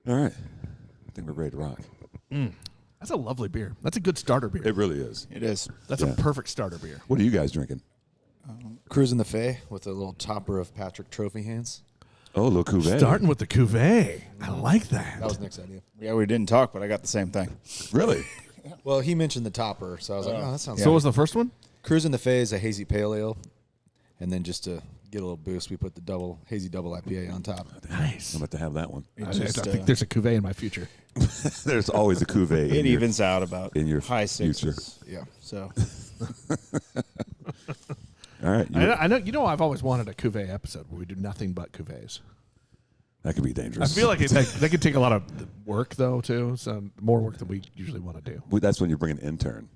All right. I think we're ready to rock. That's a lovely beer. That's a good starter beer. It really is. It is. That's a perfect starter beer. What are you guys drinking? Cruising the Fae with a little topper of Patrick Trophy hands. Oh, a little cuvee. Starting with the cuvee. I like that. That was Nick's idea. Yeah, we didn't talk, but I got the same thing. Really? Well, he mentioned the topper, so I was like, oh, that sounds So good. what was the first one? Cruising the Fae is a hazy pale ale. And then just to get a little boost, we put the hazy double IPA on top. Nice. I'm about to have that one. I think there's a cuvee in my future. There's always a cuvee. It evens out about in your high future. sixes. Yeah. So All right. I know. You know, I've always wanted a cuvee episode where we do nothing but cuvees. That could be I dangerous. feel like they could take a lot of work though too. So more work than we usually want to do. That's when you bring an intern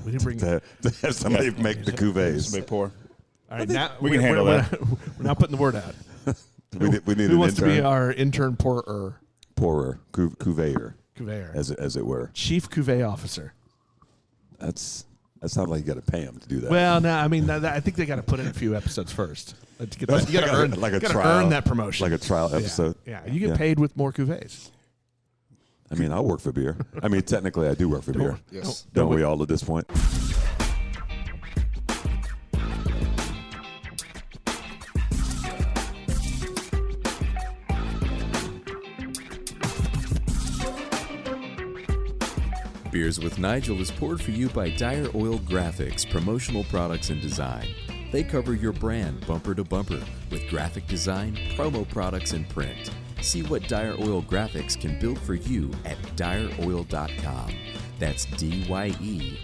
We didn't bring. to have somebody make the cuvées. somebody pour. All right, now we can handle that. We're not putting the word out. We need Who an wants to be intern. our intern pourer? Pourer, cuveyor, Cuveyor. as it were. Chief cuvee officer. That's not like you got to pay him to do that. Well, no, I mean, I think they got to put in a few episodes first. To get that, you got to earn, like a gotta trial, earn that promotion. like a trial episode. Yeah, you get paid with more cuvées. I mean, I'll work for beer. I mean, technically, I do work for beer. Yes. Don't we all at this point? Beers with Nigel is poured for you by Dire Oil Graphics, promotional products and design. They cover your brand bumper to bumper with graphic design, promo products, and print. See what Dire Oil Graphics can build for you at direoil.com. That's DYEROIL.com.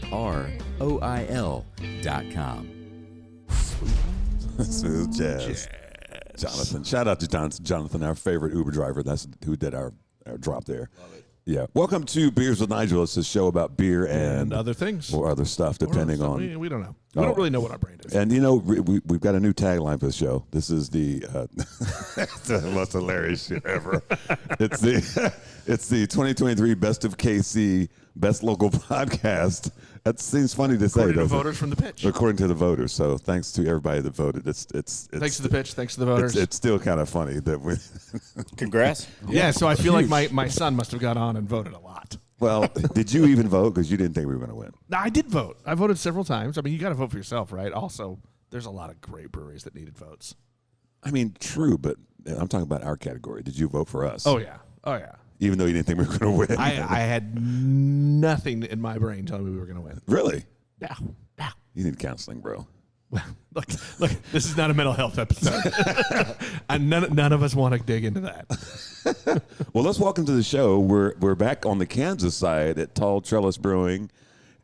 Smooth jazz. Jonathan. Shout out to Jonathan, our favorite Uber driver. That's who did our drop there. Love it. Yeah. Welcome to Beers with Nigel. It's a show about beer and other things. or other stuff, depending on. We don't know. We don't really know what our brand is. And, you know, we've got a new tagline for the show. This is the it's the most hilarious shit ever. It's the 2023 Best of KC Best Local Podcast. That seems funny to say, According to doesn't it? voters from the pitch. According to the voters. So thanks to everybody that voted. It's Thanks to the pitch. Thanks to the voters. It's still kind of funny that we. Congrats. Yeah, so I feel like my son must have gone on and voted a lot. Well, did you even vote? Because you didn't think we were going to win. No, I did vote. I voted several times. I mean, you got to vote for yourself, right? Also, there's a lot of great breweries that needed votes. I mean, true, but I'm talking about our category. Did you vote for us? Oh, yeah. Oh, yeah. Even though you didn't think we were going to win. I had nothing in my brain telling me we were going to win. Really? Yeah. You need counseling, bro. Look, this is not a mental health episode. And none of us want to dig into that. Well, let's welcome to the show. We're back on the Kansas side at Tall Trellis Brewing.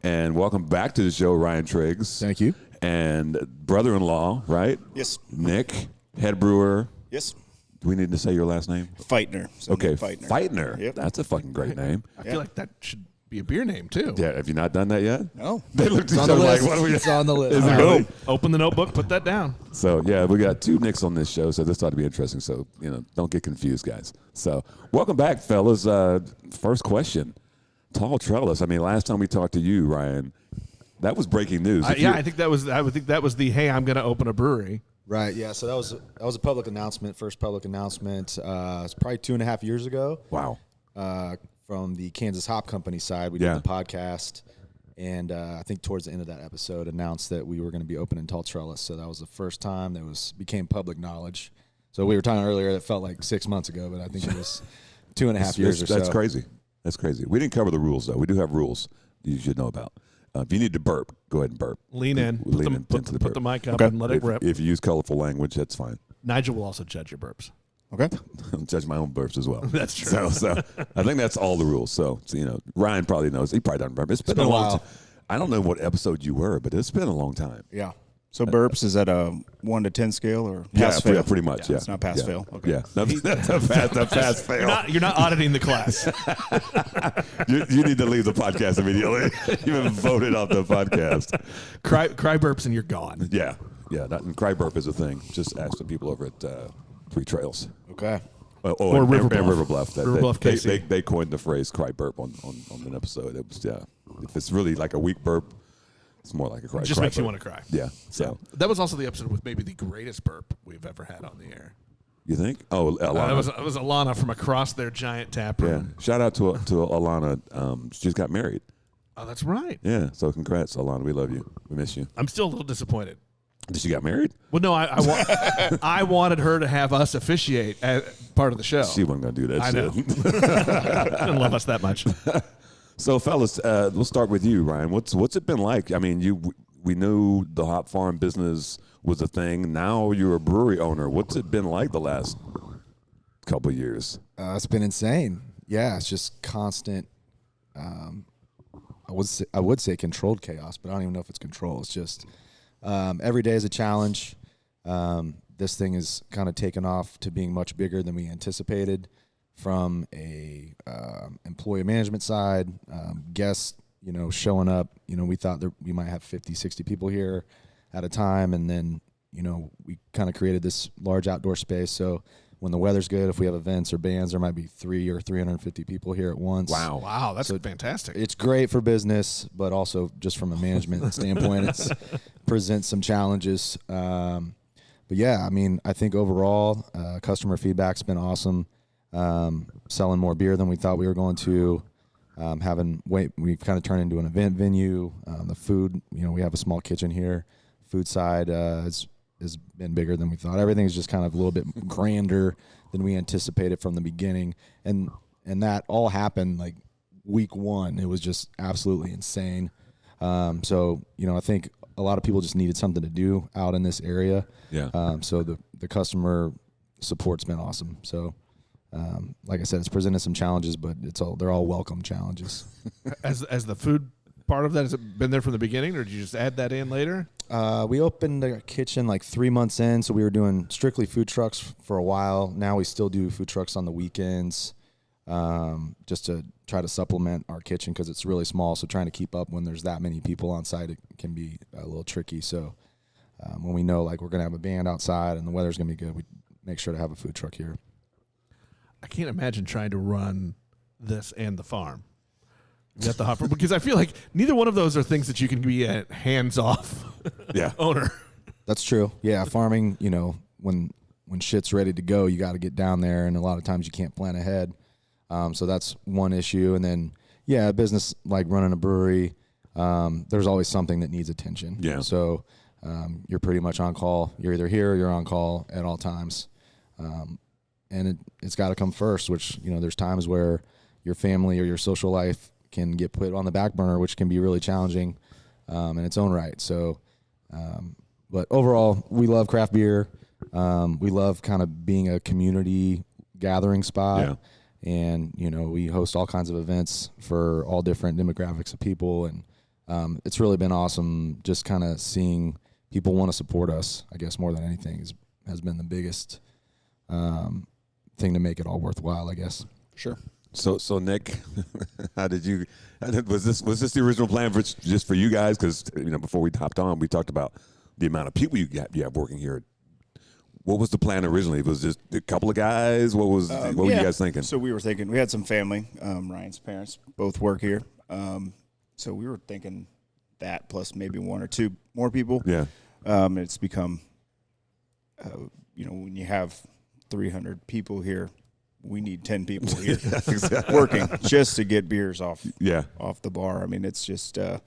And welcome back to the show, Ryan Triggs. Thank you. And brother-in-law, right? Yes. Nick, head brewer. Yes. Do we need to say your last name? Feightner. So Okay, Nick Feightner. Feightner. Yep. That's a fucking great name. I feel like that should be a beer name, too. Yeah, have you not done that yet? No. They looked at It's each on the other like, list. what are we? It's on the list. Is it All really? right. Open the notebook, put that down. So, yeah, we got two Nicks on this show, so this ought to be interesting. So, don't get confused, guys. So, welcome back, fellas. First question. Tall Trellis. I mean, last time we talked to you, Ryan, that was breaking news. I think that was the, hey, I'm going to open a brewery. Right, yeah. So that was a public announcement, first public announcement. It's probably 2.5 years ago. Wow. From the Kansas Hop Company side, we did the podcast, and I think towards the end of that episode, announced that we were going to be opening Tall Trellis. So that was the first time that became public knowledge. So we were talking earlier, that felt like 6 months ago, but I think it was 2.5 years or so. That's crazy. That's crazy. We didn't cover the rules, though. We do have rules you should know about. If you need to burp, go ahead and burp. Lean in. Put the mic up and let it rip. If you use colorful language, that's fine. Nigel will also judge your burps. Okay. I'll judge my own burps as well. That's true. So I think that's all the rules. So Ryan probably knows. He probably doesn't remember. It's been a long time. I don't know what episode you were, but it's been a long time. Yeah. So burps is at a 1 to 10 scale or pass fail? Pretty much. Yeah, It's not pass fail. Okay. Yeah, that's a pass fail. You're not auditing the class. You need to leave the podcast immediately. You've been voted off the podcast. Cry burps and you're gone. Yeah. And cry burp is a thing. Just ask the people over at Three Trails. Okay. Or River Bluff. River Bluff. River Bluff, KC. They coined the phrase cry burp on an episode. It was, if it's really like a weak burp, it's more like a cry. It just cry makes you burp. want to cry. Yeah. So that was also the episode with maybe the greatest burp we've ever had on the air. You think? Oh, Alana. It was Alana from across their giant tap Yeah. room. Shout out to Alana. She just got married. Oh, that's right. Yeah. So congrats, Alana. We love you. We miss you. I'm still a little disappointed. Did she got married? Well, no, I wanted her to have us officiate as part of the show. She wasn't gonna do that. I know. Didn't love us that much. So, fellas, we'll start with you, Ryan. What's it been like? I mean, we knew the hop farm business was a thing. Now you're a brewery owner. What's it been like the last couple of years? It's been insane. Yeah, it's just constant. I would say controlled chaos, but I don't even know if it's control. It's just every day is a challenge. This thing is kind of taken off to being much bigger than we anticipated from a employee management side. Guests, showing up. We thought that we might have 50, 60 people here at a time, and then we kind of created this large outdoor space. So when the weather's good, if we have events or bands, there might be 300 or 350 people here at once. Wow, that's fantastic. It's great for business, but also just from a management standpoint, it presents some challenges. But yeah, I mean, I think overall, customer feedback's been awesome. Selling more beer than we thought we were going to. We've kind of turned into an event venue. The food, we have a small kitchen here. Food side has been bigger than we thought. Everything's just kind of a little bit grander than we anticipated from the beginning, and that all happened like week one. It was just absolutely insane. So I think a lot of people just needed something to do out in this area. Yeah. So the customer support's been awesome. So. Like I said, it's presented some challenges, but they're all welcome challenges. As the food part of that, has it been there from the beginning, or did you just add that in later? We opened the kitchen like 3 months in, so we were doing strictly food trucks for a while. Now we still do food trucks on the weekends, just to try to supplement our kitchen because it's really small. So trying to keep up when there's that many people on site, it can be a little tricky. So when we know like we're gonna have a band outside and the weather's gonna be good, we make sure to have a food truck here. I can't imagine trying to run this and the farm. At the hopper, because I feel like neither one of those are things that you can be a hands-off owner. That's true. Yeah, farming, when shit's ready to go, you got to get down there, and a lot of times you can't plan ahead. So that's one issue. And then, a business like running a brewery, there's always something that needs attention. Yeah. So you're pretty much on call. You're either here or you're on call at all times. And it's got to come first, which, there's times where your family or your social life can get put on the back burner, which can be really challenging in its own right. So, but overall, we love craft beer. We love kind of being a community gathering spot. Yeah. And, we host all kinds of events for all different demographics of people. And it's really been awesome just kind of seeing people want to support us, I guess, more than anything has been the biggest thing to make it all worthwhile, I guess. Sure. So Nick, how did you? Was this the original plan just for you guys? Because before we hopped on, we talked about the amount of people you have working here. What was the plan originally? Was just a couple of guys? What were you guys thinking? So we were thinking we had some family. Ryan's parents both work here, so we were thinking that plus maybe one or two more people. Yeah. It's become, when you have 300 people here, we need 10 people here working just to get beers off the bar. I mean, it's just and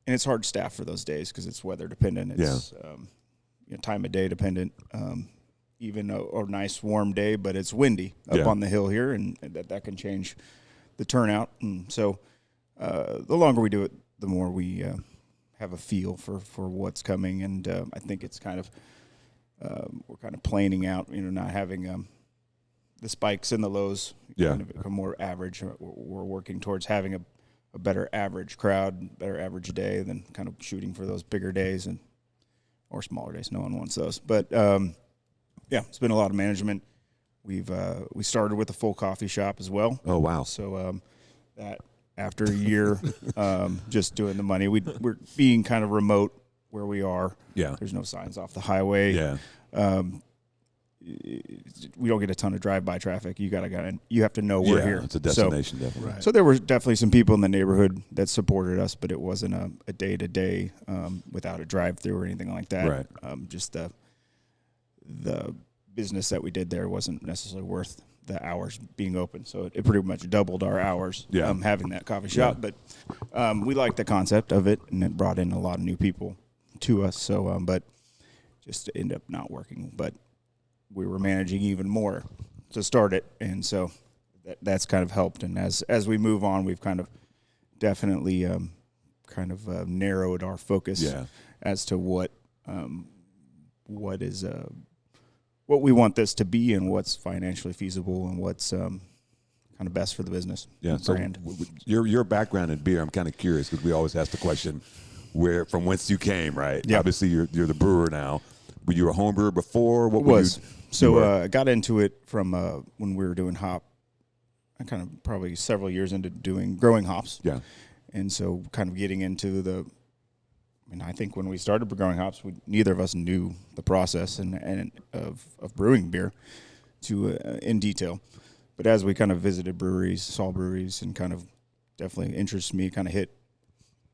it's hard to staff for those days because it's weather dependent. It's time of day dependent. Even a nice warm day, but it's windy up on the hill here, and that can change the turnout. And so the longer we do it, the more we have a feel for what's coming. And I think it's kind of we're kind of planing out, not having the spikes and the lows kind of become more average. We're working towards having a better average crowd, better average day, than kind of shooting for those bigger days or smaller days. No one wants those. But, it's been a lot of management. We started with a full coffee shop as well. Oh, wow. So that after a year just doing the money, we're being kind of remote where we are. Yeah. There's no signs off the highway. Yeah. We don't get a ton of drive-by traffic. You have to know we're here. It's a destination, definitely. Right. So there were definitely some people in the neighborhood that supported us, but it wasn't a day-to-day without a drive-through or anything like that. Right. Just the business that we did there wasn't necessarily worth the hours being open. So it pretty much doubled our hours having that coffee shop. But we liked the concept of it, and it brought in a lot of new people to us. So, but just ended up not working. But we were managing even more to start it, and so that's kind of helped. And as we move on, we've kind of definitely narrowed our focus as to what is what we want this to be and what's financially feasible and what's kind of best for the business. Yeah. So brand. Your background in beer, I'm kind of curious because we always ask the question from whence you came, right? Yeah. Obviously, you're the brewer now. Were you a home brewer before? What was? So I got into it from when we were doing hop. I kind of probably several years into growing hops. Yeah. And so kind of getting into I think when we started growing hops, neither of us knew the process and of brewing beer in detail. But as we kind of visited breweries, saw breweries, and kind of definitely interests me, kind of hit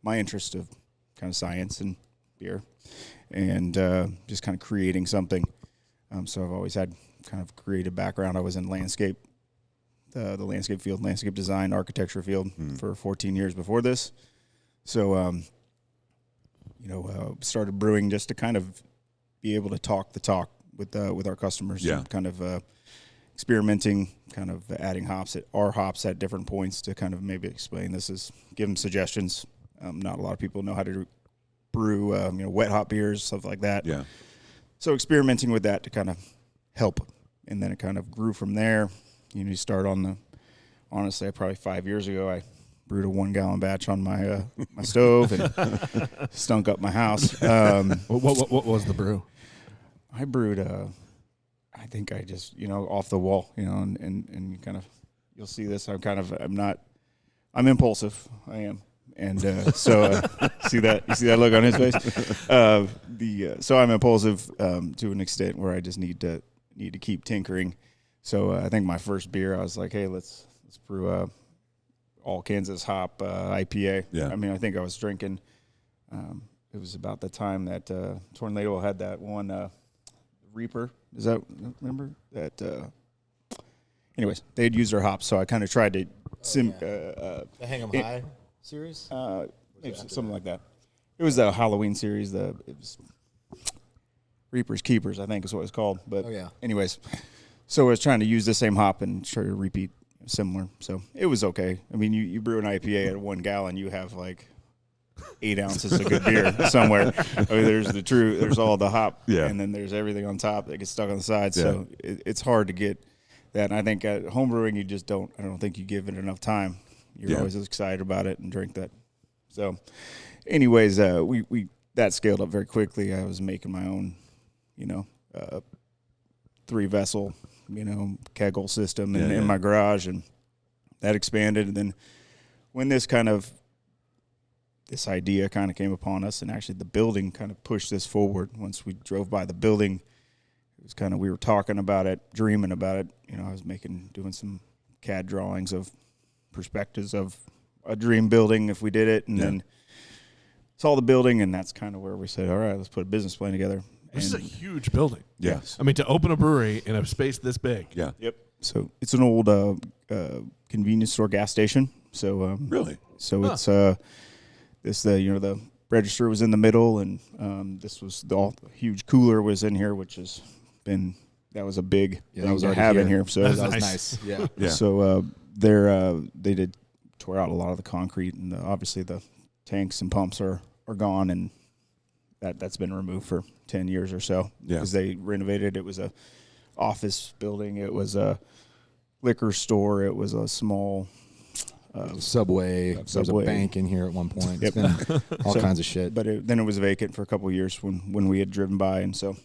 my interest of kind of science and beer and just kind of creating something. So I've always had kind of creative background. I was in landscape, the landscape field, landscape design, architecture field for 14 years before this. So, started brewing just to kind of be able to talk the talk with our customers. Yeah. And kind of experimenting, kind of adding hops at different points to kind of maybe explain give them suggestions. Not a lot of people know how to brew, wet hop beers, stuff like that. Yeah. So experimenting with that to kind of help, and then it kind of grew from there. You start honestly, probably 5 years ago, I brewed a 1 gallon batch on my my stove and stunk up my house. What was the brew? I brewed I think I just off the wall, and kind of, you'll see this. I'm impulsive. I am. And so see that look on his face. So I'm impulsive to an extent where I just need to keep tinkering. So I think my first beer, I was like, hey, let's brew all Kansas hop IPA. Yeah. I think I was drinking. It was about the time that Tornado had that one Reaper. Does that remember that? Anyways, they had used their hops, so I kind of tried to the Hang 'em High series. Maybe something like that. It was the Halloween series. It was Reapers Keepers, I think is what it was called. But anyways, so I was trying to use the same hop and try to repeat similar. So it was okay. You brew an IPA at 1 gallon, you have like 8 ounces of good beer somewhere. There's all the hop, and then there's everything on top that gets stuck on the side. So it's hard to get that. And I think at home brewing, I don't think you give it enough time. You're always excited about it and drink that. So anyways, we that scaled up very quickly. I was making my own, 3-vessel, kegel system in my garage, and that expanded. And then when this idea kind of came upon us, and actually the building kind of pushed this forward. Once we drove by the building, it was kind of, we were talking about it, dreaming about it. I was doing some CAD drawings of perspectives of a dream building if we did it, and then saw the building, and that's kind of where we said, all right, let's put a business plan together. This is a huge building. Yes. To open a brewery in a space this big. Yeah. Yep. So it's an old convenience store gas station. So really? So it's the register was in the middle, and this was the huge cooler was in here, which has been, that was a big thing to have in here. So that was nice. Yeah. Yeah. So they tore out a lot of the concrete, and obviously the tanks and pumps are gone, and that's been removed for 10 years or so because they renovated. It was a office building. It was a liquor store. It was a small Subway. There was a bank in here at one point. It's been all kinds of shit. But then it was vacant for a couple of years when we had driven by, and so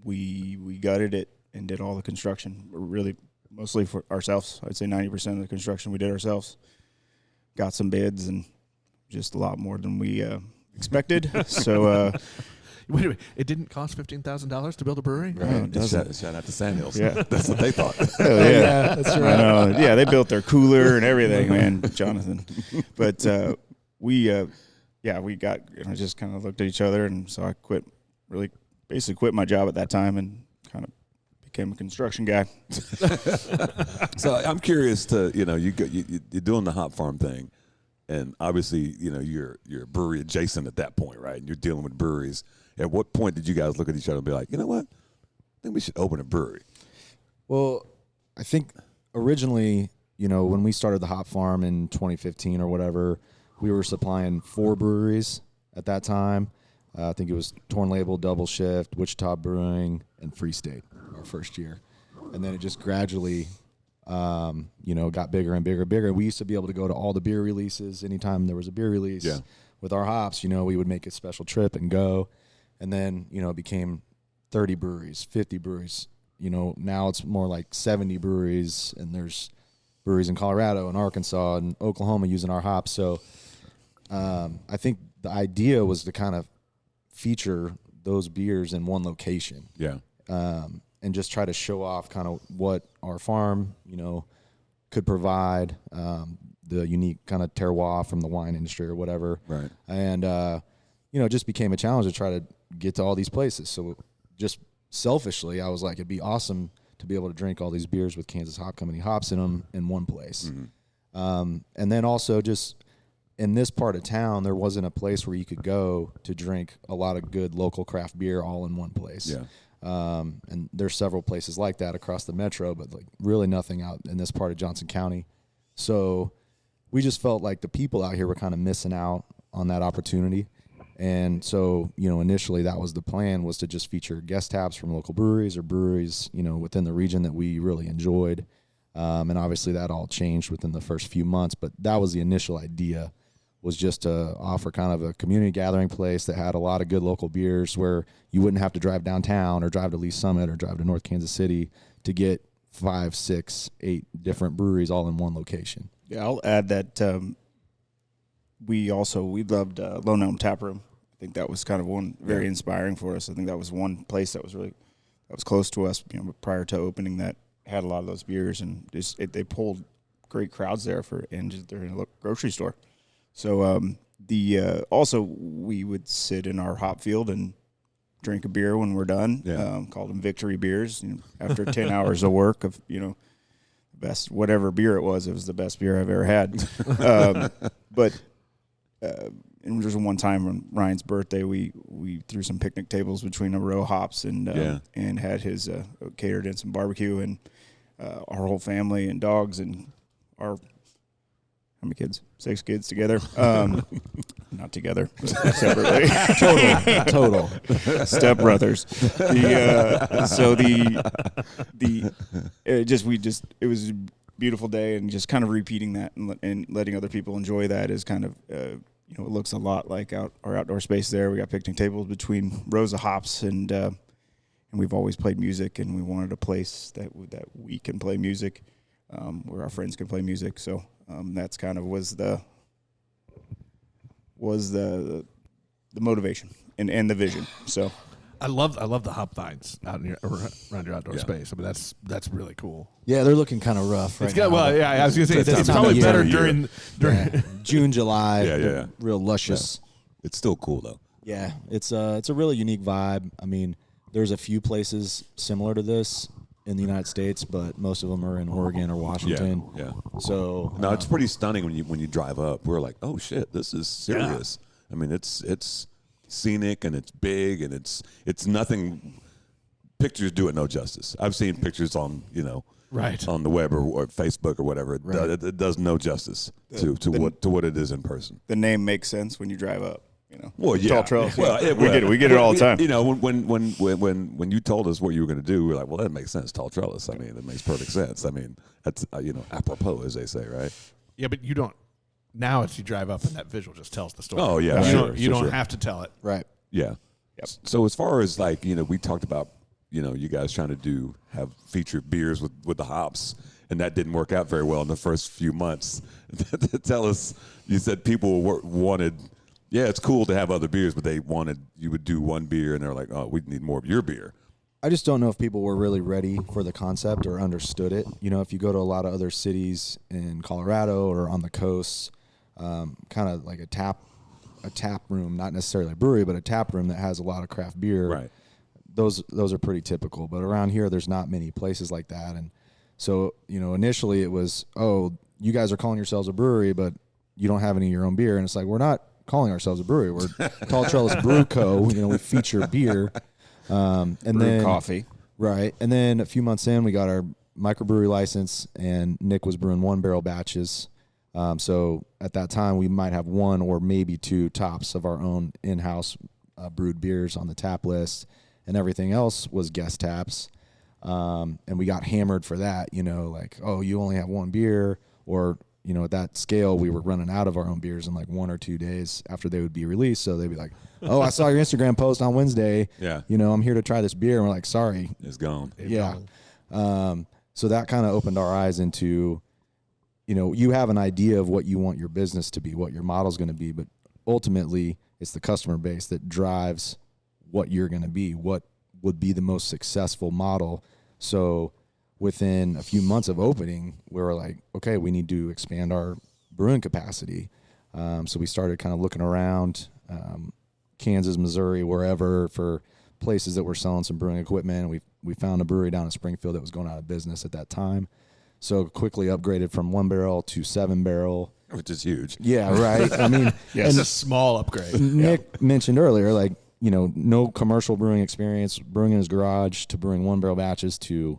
we gutted it and did all the construction. Really, mostly for ourselves. I'd say 90% of the construction we did ourselves. Got some bids, and just a lot more than we expected. So. Wait a minute. It didn't cost $15,000 to build a brewery? Right. Shout out to Sandhills. Yeah. That's what they thought. Yeah, that's right. I know. Yeah, they built their cooler and everything, man, Jonathan. But we got, just kind of looked at each other, and so I basically quit my job at that time and kind of became a construction guy. So I'm curious to, you're doing the hop farm thing, and obviously, you're brewery adjacent at that point, right? And you're dealing with breweries. At what point did you guys look at each other and be like, you know what? I think we should open a brewery? Well, I think originally, when we started the hop farm in 2015 or whatever, we were supplying 4 breweries at that time. I think it was Torn Label, Double Shift, Wichita Brewing, and Free State our first year. And then it just gradually, got bigger and bigger and bigger. We used to be able to go to all the beer releases. Anytime there was a beer release with our hops, we would make a special trip and go. And then, it became 30 breweries, 50 breweries. Now it's more like 70 breweries, and there's breweries in Colorado and Arkansas and Oklahoma using our hops. So I think the idea was to kind of feature those beers in one location. Yeah. And just try to show off kind of what our farm, could provide, the unique kind of terroir from the wine industry or whatever. Right. And, it just became a challenge to try to get to all these places. So just selfishly, I was like, it'd be awesome to be able to drink all these beers with Kansas Hop Company hops in them in one place. Mm-hmm. And then also just in this part of town, there wasn't a place where you could go to drink a lot of good local craft beer all in one place. Yeah. And there's several places like that across the metro, but like really nothing out in this part of Johnson County. So we just felt like the people out here were kind of missing out on that opportunity. And so, initially that was the plan, was to just feature guest taps from local breweries or breweries, within the region that we really enjoyed. And obviously that all changed within the first few months, but that was the initial idea, was just to offer kind of a community gathering place that had a lot of good local beers where you wouldn't have to drive downtown or drive to Lee Summit or drive to North Kansas City to get 5, 6, 8 different breweries all in one location. Yeah, I'll add that we loved Lone Elm Tap Room. I think that was kind of one very inspiring for us. I think that was one place that was close to us, prior to opening, that had a lot of those beers, and they pulled great crowds there they're in a grocery store. So also we would sit in our hop field and drink a beer when we're done. Yeah. Called them victory beers. After 10 hours of work of best whatever beer it was the best beer I've ever had. And there's one time on Ryan's birthday, we threw some picnic tables between a row of hops and had his catered in some barbecue, and our whole family and dogs and our, how many kids? 6 kids together. Not together, separately. Total. Step brothers. It was a beautiful day, and just kind of repeating that and letting other people enjoy that is kind of, it looks a lot like our outdoor space there. We got picnic tables between rows of hops, and we've always played music, and we wanted a place that we can play music, where our friends can play music. So that's kind of was the motivation and the vision. So I love the hop vines out in around your outdoor space. I mean, that's really cool. Yeah, they're looking kind of rough right now. Well, yeah, I was gonna say it's probably better during June, July. Yeah. Real luscious. Yeah. It's still cool though. Yeah, it's a really unique vibe. I mean, there's a few places similar to this in the United States, but most of them are in Oregon or Washington. Yeah. So no, it's pretty stunning when you drive up. We're like, oh shit, this is serious. Yeah. I mean, it's scenic and it's big and it's nothing. Pictures do it no justice. I've seen pictures on on the web or Facebook or whatever. It does no justice to what it is in person. The name makes sense when you drive up. Well, yeah. Tall Trellis. Well, we get it all the time. When you told us what you were going to do, we were like, well, that makes sense. Tall Trellis. I mean, it makes perfect sense. I mean, that's apropos, as they say, right? Yeah, but you don't. Now it's you drive up and that visual just tells the story. Oh yeah, you don't have to tell it. Right. Yeah. Yep. So as far as we talked about, you guys trying to have featured beers with the hops, and that didn't work out very well in the first few months. Tell us, you said people wanted. Yeah, it's cool to have other beers, but they wanted you would do one beer, and they're like, "Oh, we need more of your beer." I just don't know if people were really ready for the concept or understood it. If you go to a lot of other cities in Colorado or on the coast, kind of like a tap room, not necessarily a brewery, but a tap room that has a lot of craft beer. Right. those are pretty typical. But around here, there's not many places like that. And so, initially it was, oh, you guys are calling yourselves a brewery, but you don't have any of your own beer. And it's like, we're not calling ourselves a brewery. We're Tall Trellis Brew Co. We feature beer. And brew then coffee. Right. And then a few months in, we got our microbrewery license, and Nick was brewing 1-barrel batches. So at that time, we might have 1 or maybe 2 tops of our own in-house brewed beers on the tap list, and everything else was guest taps. And we got hammered for that, like, oh, you only have 1 beer, or, at that scale, we were running out of our own beers in like 1 or 2 days after they would be released. So they'd be like, oh, I saw your Instagram post on Wednesday. Yeah. I'm here to try this beer. And we're like, sorry. It's gone. So that kind of opened our eyes into, you have an idea of what you want your business to be, what your model's going to be, but ultimately it's the customer base that drives what you're going to be, what would be the most successful model. So within a few months of opening, we were like, okay, we need to expand our brewing capacity. So we started kind of looking around, Kansas, Missouri, wherever, for places that were selling some brewing equipment. And we found a brewery down in Springfield that was going out of business at that time. So quickly upgraded from 1-barrel to 7-barrel. Which is huge. Yeah, right. I mean, it's a small upgrade. Nick mentioned earlier, like, no commercial brewing experience, brewing in his garage, to brewing 1-barrel batches to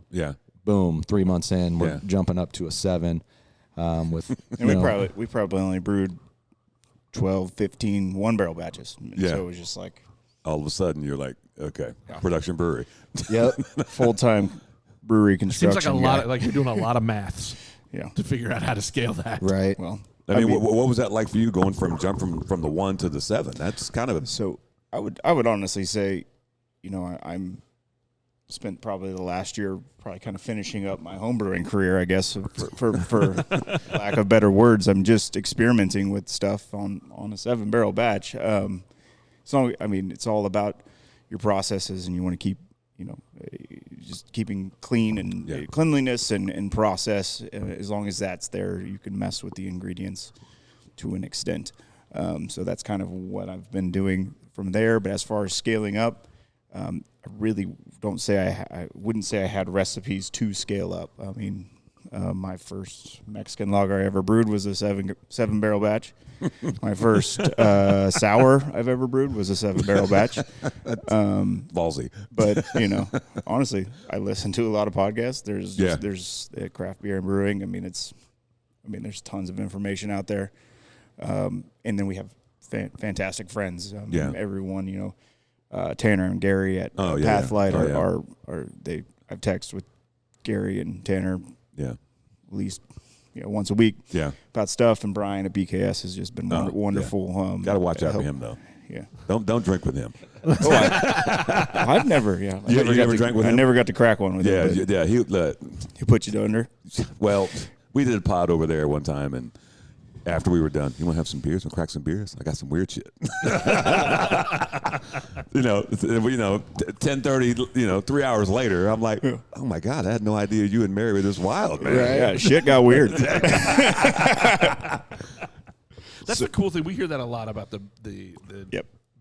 boom, 3 months in, we're jumping up to a 7. With and we probably only brewed 12, 15 1-barrel batches. Yeah. So it was just like, all of a sudden you're like, okay, production brewery. Yep. Full-time brewery construction. Seems like a lot, like you're doing a lot of maths. Yeah. To figure out how to scale that. Right. Well, I mean, what was that like for you going from the 1 to the 7? That's kind of so. I would honestly say, I'm spent probably the last year kind of finishing up my homebrewing career, I guess, for lack of better words. I'm just experimenting with stuff on a 7-barrel batch. So it's all about your processes, and you want to keep, just keeping clean and cleanliness and process. As long as that's there, you can mess with the ingredients to an extent. So that's kind of what I've been doing from there. But as far as scaling up, I really I wouldn't say I had recipes to scale up. I mean, my first Mexican lager I ever brewed was a 7-barrel batch. My first sour I've ever brewed was a 7-barrel batch. ballsy. But honestly, I listen to a lot of podcasts. There's craft beer and brewing. There's tons of information out there. And then we have fantastic friends. Everyone, Tanner and Gary at Pathlight I've texted with Gary and Tanner at least once a week about stuff, and Brian at BKS has just been wonderful. Got to watch out for him though. Yeah, don't drink with him. I've never. Yeah, you never drank with him? I never got to crack one with him. Yeah. He put you under. Well, we did a pod over there one time, and after we were done, you want to have some beers? Want to crack some beers? I got some weird shit. 10:30. 3 hours later, I'm like, oh my god, I had no idea you and Mary were this wild, man. Right. Yeah, shit got weird. That's the cool thing. We hear that a lot about the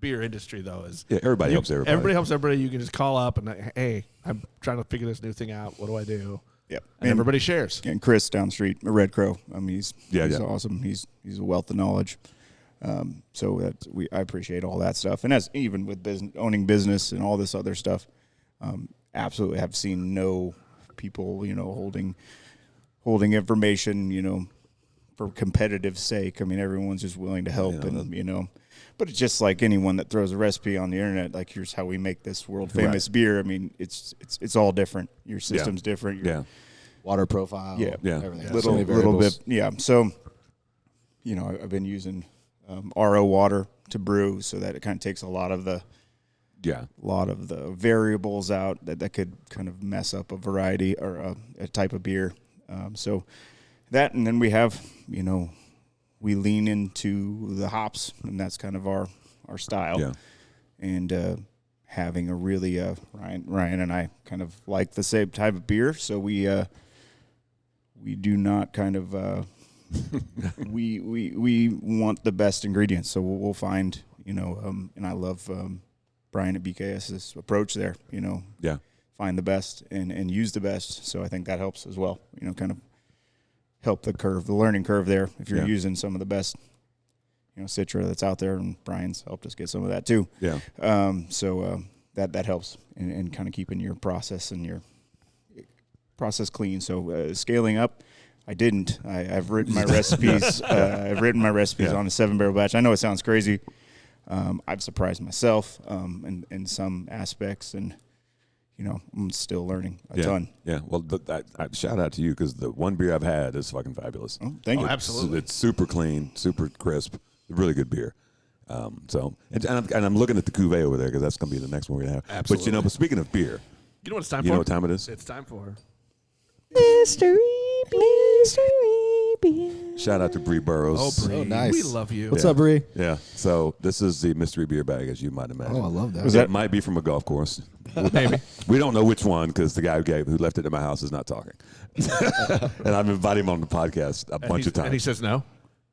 beer industry, though. Is everybody helps everybody. Everybody helps everybody. You can just call up and, hey, I'm trying to figure this new thing out. What do I do? Yep. And everybody shares. And Chris down the street, Red Crow. He's awesome. He's a wealth of knowledge. So I appreciate all that stuff. And as even with owning business and all this other stuff, absolutely have seen no people, holding information, for competitive sake. Everyone's just willing to help, but it's just like anyone that throws a recipe on the internet, like, here's how we make this world famous beer. It's all different. Your system's different. Water profile. Everything. Little bit. Yeah. So, I've been using RO water to brew, so that it kind of takes a lot of the variables out that could kind of mess up a variety or a type of beer. So that, and then we have, we lean into the hops, and that's kind of our style. Yeah. And having a really Ryan and I kind of like the same type of beer, so we do not kind of we want the best ingredients, so we'll find, and I love Brian at BKS's approach there. Yeah. Find the best and use the best. So I think that helps as well. Kind of help the learning curve there. If you're using some of the best, Citra that's out there, and Brian's helped us get some of that too. Yeah. So that helps in kind of keeping your process and your process clean. So scaling up, I didn't. I've written my recipes. I've written my recipes on a 7-barrel batch. I know it sounds crazy. I've surprised myself in some aspects, and I'm still learning a ton. Yeah. Well, shout out to you, because the one beer I've had is fucking fabulous. Oh, thank you. Absolutely. It's super clean, super crisp, really good beer. And I'm looking at the cuvee over there, because that's going to be the next one we're going to have. Absolutely. But speaking of beer, You know what it's time for? you know what time it is? It's time for Mystery beer. Shout out to Bree Burrows. Oh, Bree. Oh, nice. We love you. What's up, Bree? Yeah. So this is the mystery beer bag, as you might imagine. Oh, I love that. It might be from a golf course. Maybe. We don't know which one, because the guy who left it at my house is not talking. And I've invited him on the podcast a bunch of times. And he says no?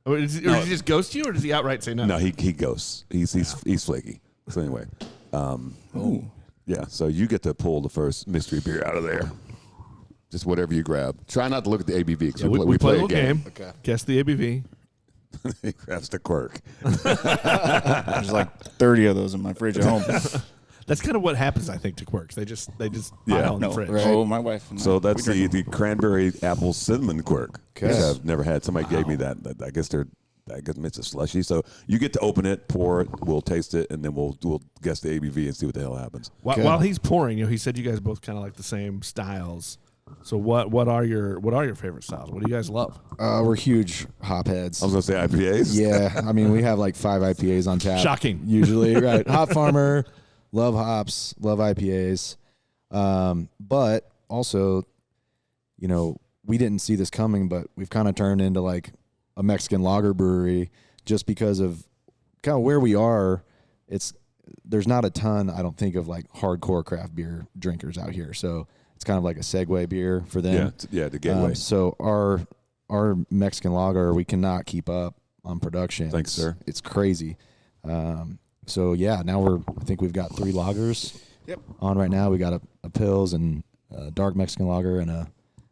Or does he just ghost you, or does he outright say no? No, he ghosts. He's flaky. So anyway, yeah. So you get to pull the first mystery beer out of there. Just whatever you grab. Try not to look at the ABV, because we play a little game. Okay. Guess the ABV. He grabs the quirk. There's like 30 of those in my fridge at home. That's kind of what happens, I think, to quirks. They just pile in the fridge. right. Oh, my wife. And So I, that's we drink the cranberry apple cinnamon quirk. Okay. Which I've never had. Somebody gave me that. I guess it's a slushy. So you get to open it, pour it, we'll taste it, and then we'll guess the ABV and see what the hell happens. While he's pouring, he said you guys both kind of like the same styles. So what are your favorite styles? What do you guys love? We're huge hop heads. I was gonna say IPAs. Yeah, I mean, we have like 5 IPAs on tap. Shocking. Usually, right? Hop farmer, love hops, love IPAs. But also, we didn't see this coming, but we've kind of turned into like a Mexican lager brewery just because of kind of where we are. There's not a ton, I don't think, of like hardcore craft beer drinkers out here. So it's kind of like a segue beer for them. Yeah, the gateway. So our Mexican lager, we cannot keep up on production. Thanks, sir. It's crazy. So yeah, now I think we've got 3 lagers on right now. We got a Pils and a dark Mexican lager and a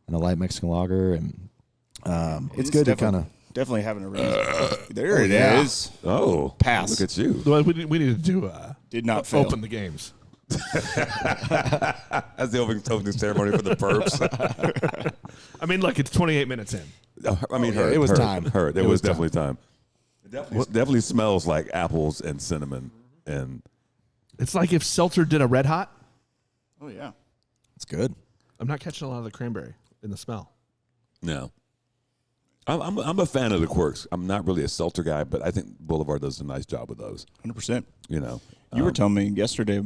light Mexican lager, and it's good to kind of definitely having a raise. There it is. Oh, Pass. Look at you. Well, we need to do Did not fail. open the games. That's the opening ceremony for the perps. I mean, look, it's 28 minutes in. it was time. It was definitely time. It definitely smells like apples and cinnamon, and It's like if Seltzer did a Red Hot. Oh, yeah. It's good. I'm not catching a lot of the cranberry in the smell. no. I'm a fan of the quirks. I'm not really a seltzer guy, but I think Boulevard does a nice job with those. 100%. You were telling me yesterday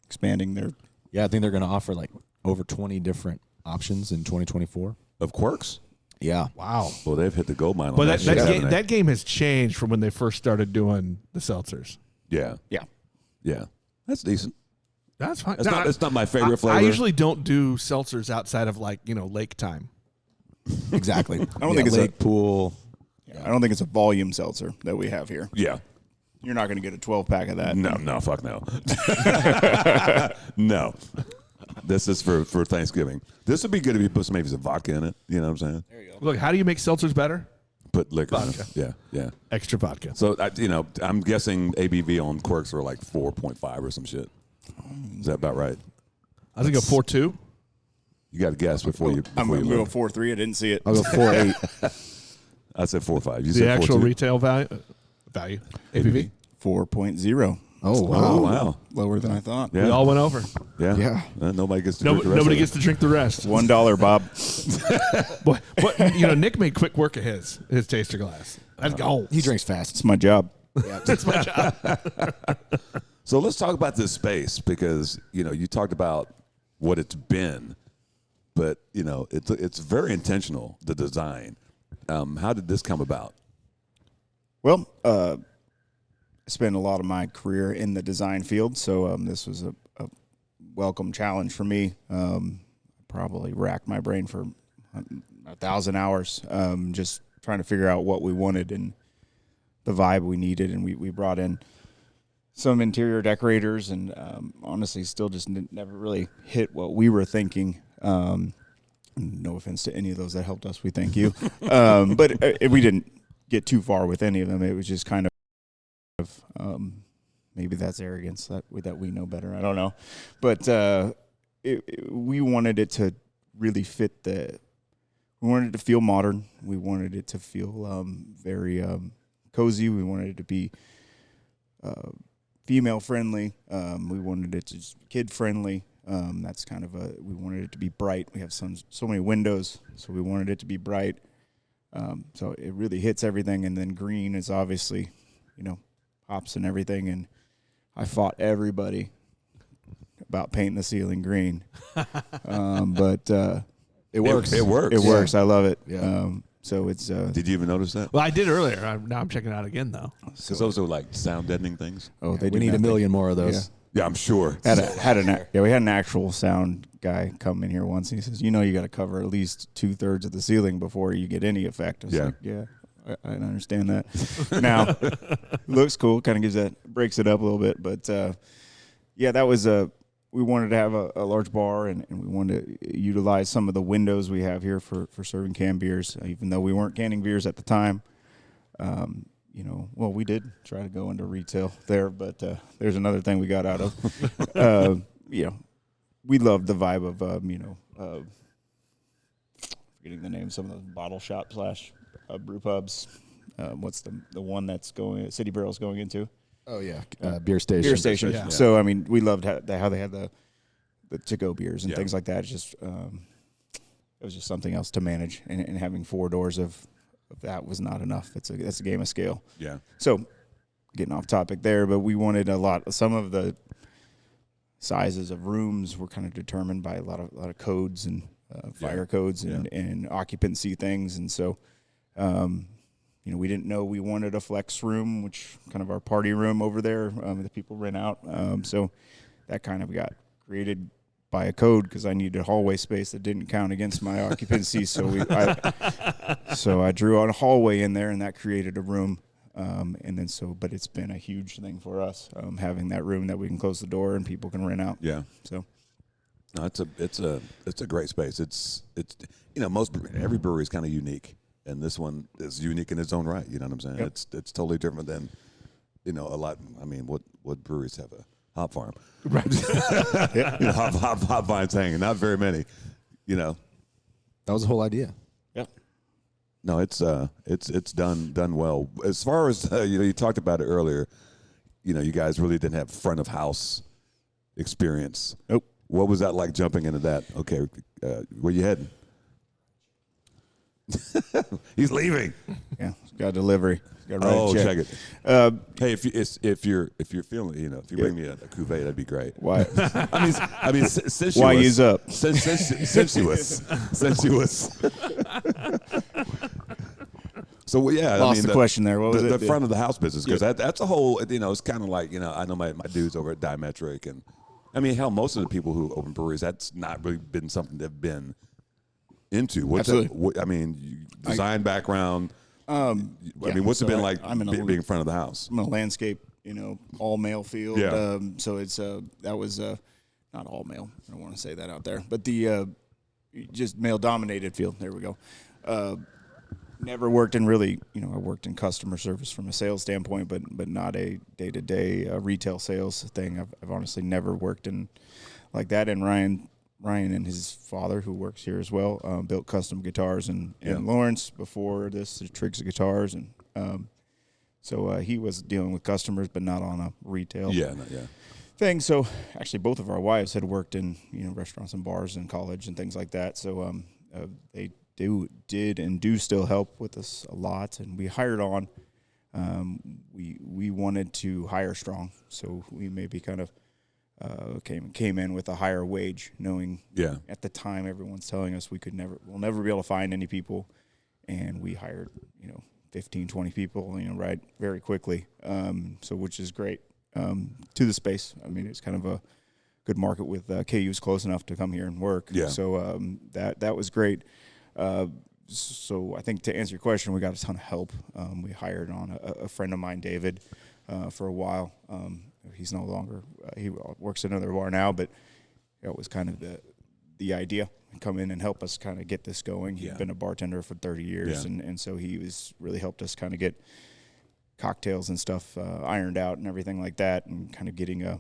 expanding their... Yeah, I think they're going to offer like over 20 different options in 2024. of quirks. Yeah. Wow. Well, they've hit the gold mine on But that shit, haven't they? that game has changed from when they first started doing the seltzers. Yeah. Yeah. That's decent. That's fine. It's not my favorite flavor. I usually don't do seltzers outside of lake time. Exactly. I don't think it's lake pool. I don't think it's a volume seltzer that we have here. Yeah. You're not going to get a 12-pack of that. No, fuck no. No. This is for Thanksgiving. This would be good if you put maybe some vodka in it. You know what I'm saying? There you go. Look, how do you make seltzers better? Put liquor in Vodka. it. Yeah. Extra vodka. So, I'm guessing ABV on quirks are like 4.5 or some shit. Is that about right? I think a 4.2. You got to guess before you. I'm Before going you to go look. 4.3. I didn't see it. I'll go 4.8. I said 4.5. You The said actual 4.2? retail value ABV. 4.0. Oh, wow. Oh, wow. Lower than I thought. Yeah. We all went over. Yeah. Yeah. Nobody gets to drink the rest Nobody of gets to drink the rest. $1, Bob. What Nick made quick work of his taster glass. That's gone. He drinks fast. It's my job. That's my job. So let's talk about this space, because you talked about what it's been, but it's very intentional, the design. How did this come about? Well, I spent a lot of my career in the design field, so this was a welcome challenge for me. Probably racked my brain for 1,000 hours, just trying to figure out what we wanted and the vibe we needed, and we brought in some interior decorators, and honestly, still just never really hit what we were thinking. No offense to any of those that helped us, we thank you. But we didn't get too far with any of them. It was just kind of maybe that's arrogance that we know better. I don't know, but we wanted it to really fit we wanted it to feel modern. We wanted it to feel very cozy. We wanted it to be female friendly. We wanted it to just kid friendly. That's kind of we wanted it to be bright. We have so many windows, so we wanted it to be bright. So it really hits everything. And then green is obviously, hops and everything. And I fought everybody about painting the ceiling green. But it works. It works. It works. I love it. Yeah. So it's. Did you even notice that? Well, I did earlier. Now I'm checking it out again, though. Because those are like sound deadening things. Oh, we need a million more of those. Yeah, I'm sure. We had an actual sound guy come in here once, and he says, you got to cover at least 2/3 of the ceiling before you get any effect. I was like, I understand that. Now, it looks cool. Kind of breaks it up a little bit, but that was we wanted to have a large bar, and we wanted to utilize some of the windows we have here for serving canned beers, even though we weren't canning beers at the time. We did try to go into retail there, but there's another thing we got out of. We loved the vibe of, forgetting the name, some of those bottle shop / brew pubs. What's the one that's City Barrel's going into? Oh, yeah. Beer station. Beer station. Yeah. So, we loved how they had the to-go beers and things like that. It's just, it was just something else to manage, and having 4 doors of that was not enough. That's a game of scale. Yeah. So, getting off topic there, but we wanted some of the sizes of rooms were kind of determined by a lot of codes and fire codes and occupancy things. And so, we didn't know we wanted a flex room, which kind of our party room over there that people rent out. So that kind of got created by a code because I needed hallway space that didn't count against my occupancy. So I drew on a hallway in there, and that created a room. But it's been a huge thing for us having that room that we can close the door and people can rent out. Yeah. So. No, it's a great space. It's every brewery is kind of unique, and this one is unique in its own right. You know what I'm saying? Yep. It's totally different than a lot. I mean, what breweries have a hop farm? Right. Hop vines hanging. Not very many. That was the whole idea. Yep. No, it's done well. As far as you talked about it earlier. You guys really didn't have front of house experience. Nope. What was that like jumping into that? Okay, where you heading? He's leaving. Yeah, he's got a delivery. He's got a check it. Hey, if you're feeling, if you bring me a cuvee, that'd be great. Why? I mean, since why use up? Sensuous. So yeah, Lost the question there. What was the it? front of the house business, because that's a whole. It's kind of like I know my dudes over at Diametric, and I mean, hell, most of the people who open breweries, that's not really been something they've been into. Absolutely. Design background. What's it been like being in front of the house? I'm in a landscape, all male field. Yeah. So it's that was not all male. I don't want to say that out there, but the just male dominated field. There we go. Never worked in really, I worked in customer service from a sales standpoint, but not a day-to-day retail sales thing. I've honestly never worked in like that. And Ryan and his father, who works here as well, built custom guitars in Lawrence before this, the Triggs guitars. And so he was dealing with customers, but not on a retail thing. So actually both of our wives had worked in, restaurants and bars in college and things like that. So they did and do still help with us a lot, and we hired on. We wanted to hire strong, so we maybe kind of came in with a higher wage, knowing at the time everyone's telling us we'll never be able to find any people, and we hired 15, 20 people right very quickly. So which is great to the space. I mean, it's kind of a good market with KU's close enough to come here and work. Yeah. So that was great. So I think to answer your question, we got a ton of help. We hired on a friend of mine, David, for a while. He's no longer he works at another bar now, but it was kind of the idea, come in and help us kind of get this going. He'd been a bartender for 30 years, and so he was really helped us kind of get cocktails and stuff ironed out and everything like that, and kind of getting a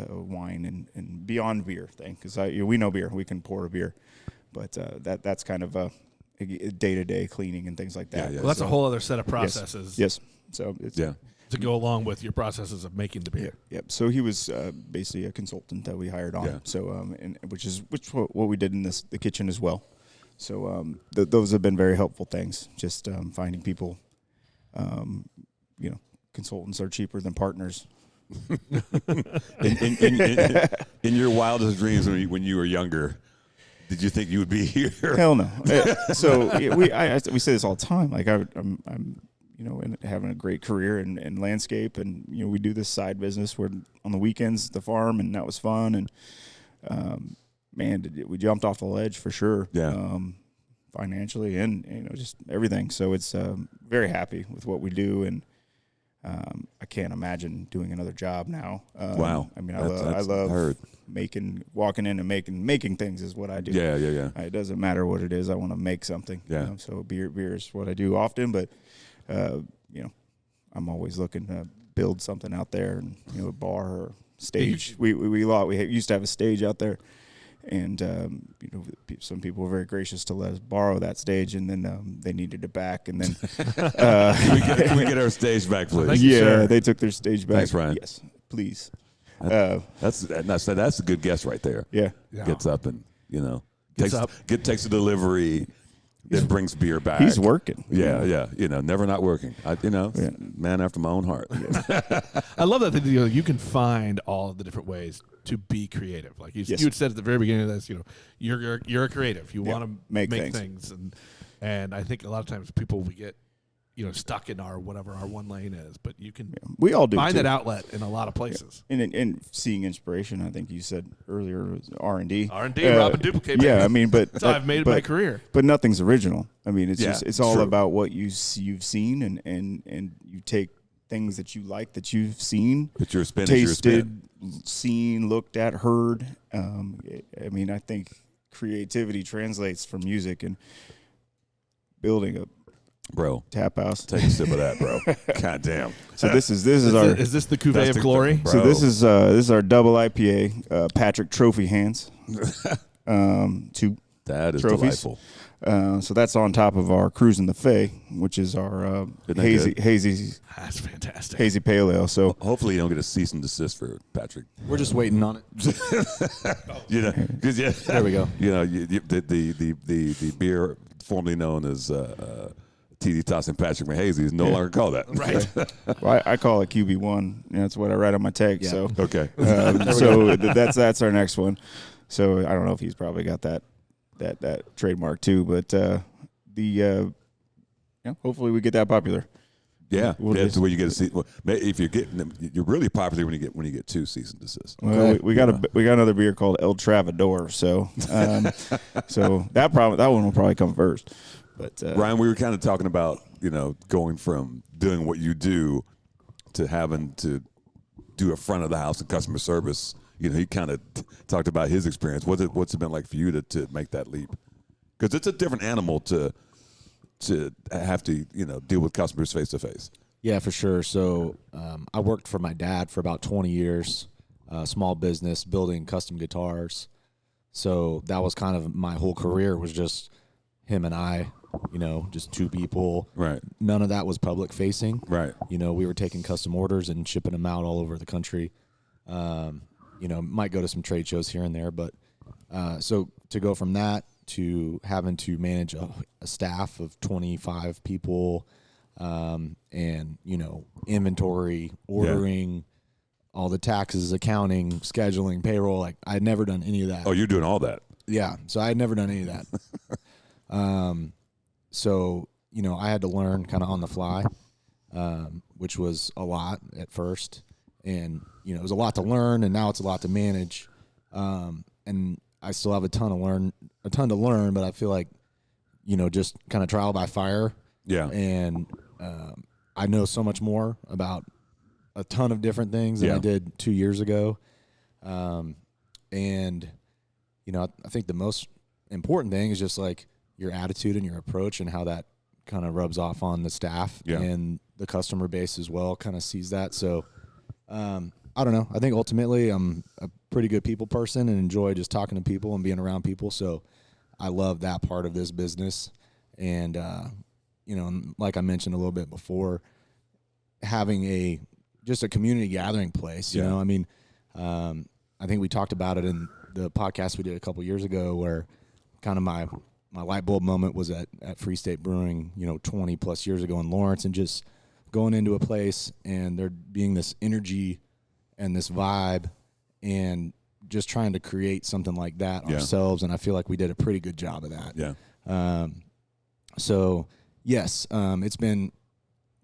wine and beyond beer thing, because we know beer, we can pour a beer, but that's kind of a day-to-day cleaning and things like that. Well, that's a whole other set of processes. Yes. So it's to go along with your processes of making the beer. Yep. So he was basically a consultant that we hired on. Yeah. So and which what we did in the kitchen as well. So those have been very helpful things. Just finding people. Consultants are cheaper than partners. in your wildest dreams when you were younger, did you think you would be here? Hell no. So we say this all the time. Like I'm and having a great career in landscape, and we do this side business where on the weekends at the farm, and that was fun. And we jumped off the ledge for sure. Yeah. Financially and just everything. So it's very happy with what we do, and I can't imagine doing another job now. Wow. I mean, I love walking in and making things is what I do. Yeah. It doesn't matter what it is. I want to make something. Yeah. So beer is what I do often, but I'm always looking to build something out there, and a bar or stage. We used to have a stage out there, and some people were very gracious to let us borrow that stage, and then they needed it back, and then can we get our stage back, please? Yeah, they took their stage back. Thanks, Ryan. Yes, please. That's a good guess right there. Yeah. Gets up and takes a delivery. That brings beer back. He's working. Yeah. Never not working. Man after my own heart. I love that you can find all of the different ways to be creative. Like you had said at the very beginning of this, you're a creative. You want to make things, and I think a lot of times we get stuck in our one lane is, but you can we all do find too. that outlet in a lot of places. And seeing inspiration, I think you said earlier, R&D, rob and duplicate. Yeah, I mean, but that's how I've made my career. But nothing's original. I mean, it's all about what you've seen, and you take things that you like, that you've seen, that you're tasted, seen, looked at, heard. I mean, I think creativity translates from music, and building a tap house. Take a sip of that, bro. God damn. So this is the cuvee of glory? So this is our double IPA, Patrick Trophy Hands. 2 that is trophies. Delightful. So that's on top of our Cruising the Fae, which is our hazy. That's fantastic. Hazy pale ale. So hopefully you don't get a cease and desist for Patrick. We're just waiting on it. Because there we go. The beer formerly known as TD Toss and Patrick Mahazy is no longer called that. Right. Well, I call it QB1. That's what I write on my tag. Yeah. So okay. So that's our next one. So I don't know if he's probably got that trademark too, but hopefully we get that popular. Yeah, that's where you get to see. Well, if you're really popular when you get 2 cease and desist. Well, we got another beer called El Travador, so so that one will probably come first. But Ryan, we were kind of talking about going from doing what you do to having to do a front of the house and customer service. He kind of talked about his experience. What's it been like for you to make that leap? Because it's a different animal to have to deal with customers face to face. Yeah, for sure. So I worked for my dad for about 20 years, small business, building custom guitars. So that was kind of my whole career, was just him and I, just 2 people. Right. None of that was public facing. Right. We were taking custom orders and shipping them out all over the country. Might go to some trade shows here and there, but so to go from that to having to manage a staff of 25 people, and inventory, ordering, all the taxes, accounting, scheduling, payroll. Like I had never done any of that. Oh, you're doing all that? Yeah. So I had never done any of that. So I had to learn kind of on the fly, which was a lot at first. And, it was a lot to learn, and now it's a lot to manage. And I still have a ton to learn, but I feel like, just kind of trial by fire. Yeah. And I know so much more about a ton of different things than I did 2 years ago. And, you know, I think the most important thing is just like your attitude and your approach and how that kind of rubs off on the staff and the customer base as well kind of sees that. So, I don't know. I think ultimately I'm a pretty good people person and enjoy just talking to people and being around people. So I love that part of this business. And, you know, like I mentioned a little bit before, having just a community gathering place, you know, I mean, I think we talked about it in the podcast we did a couple years ago where kind of my light bulb moment was at Free State Brewing, you know, 20 plus years ago in Lawrence, and just going into a place and there being this energy and this vibe and just trying to create something like that ourselves. And I feel like we did a pretty good job of that. Yeah. So yes, it's been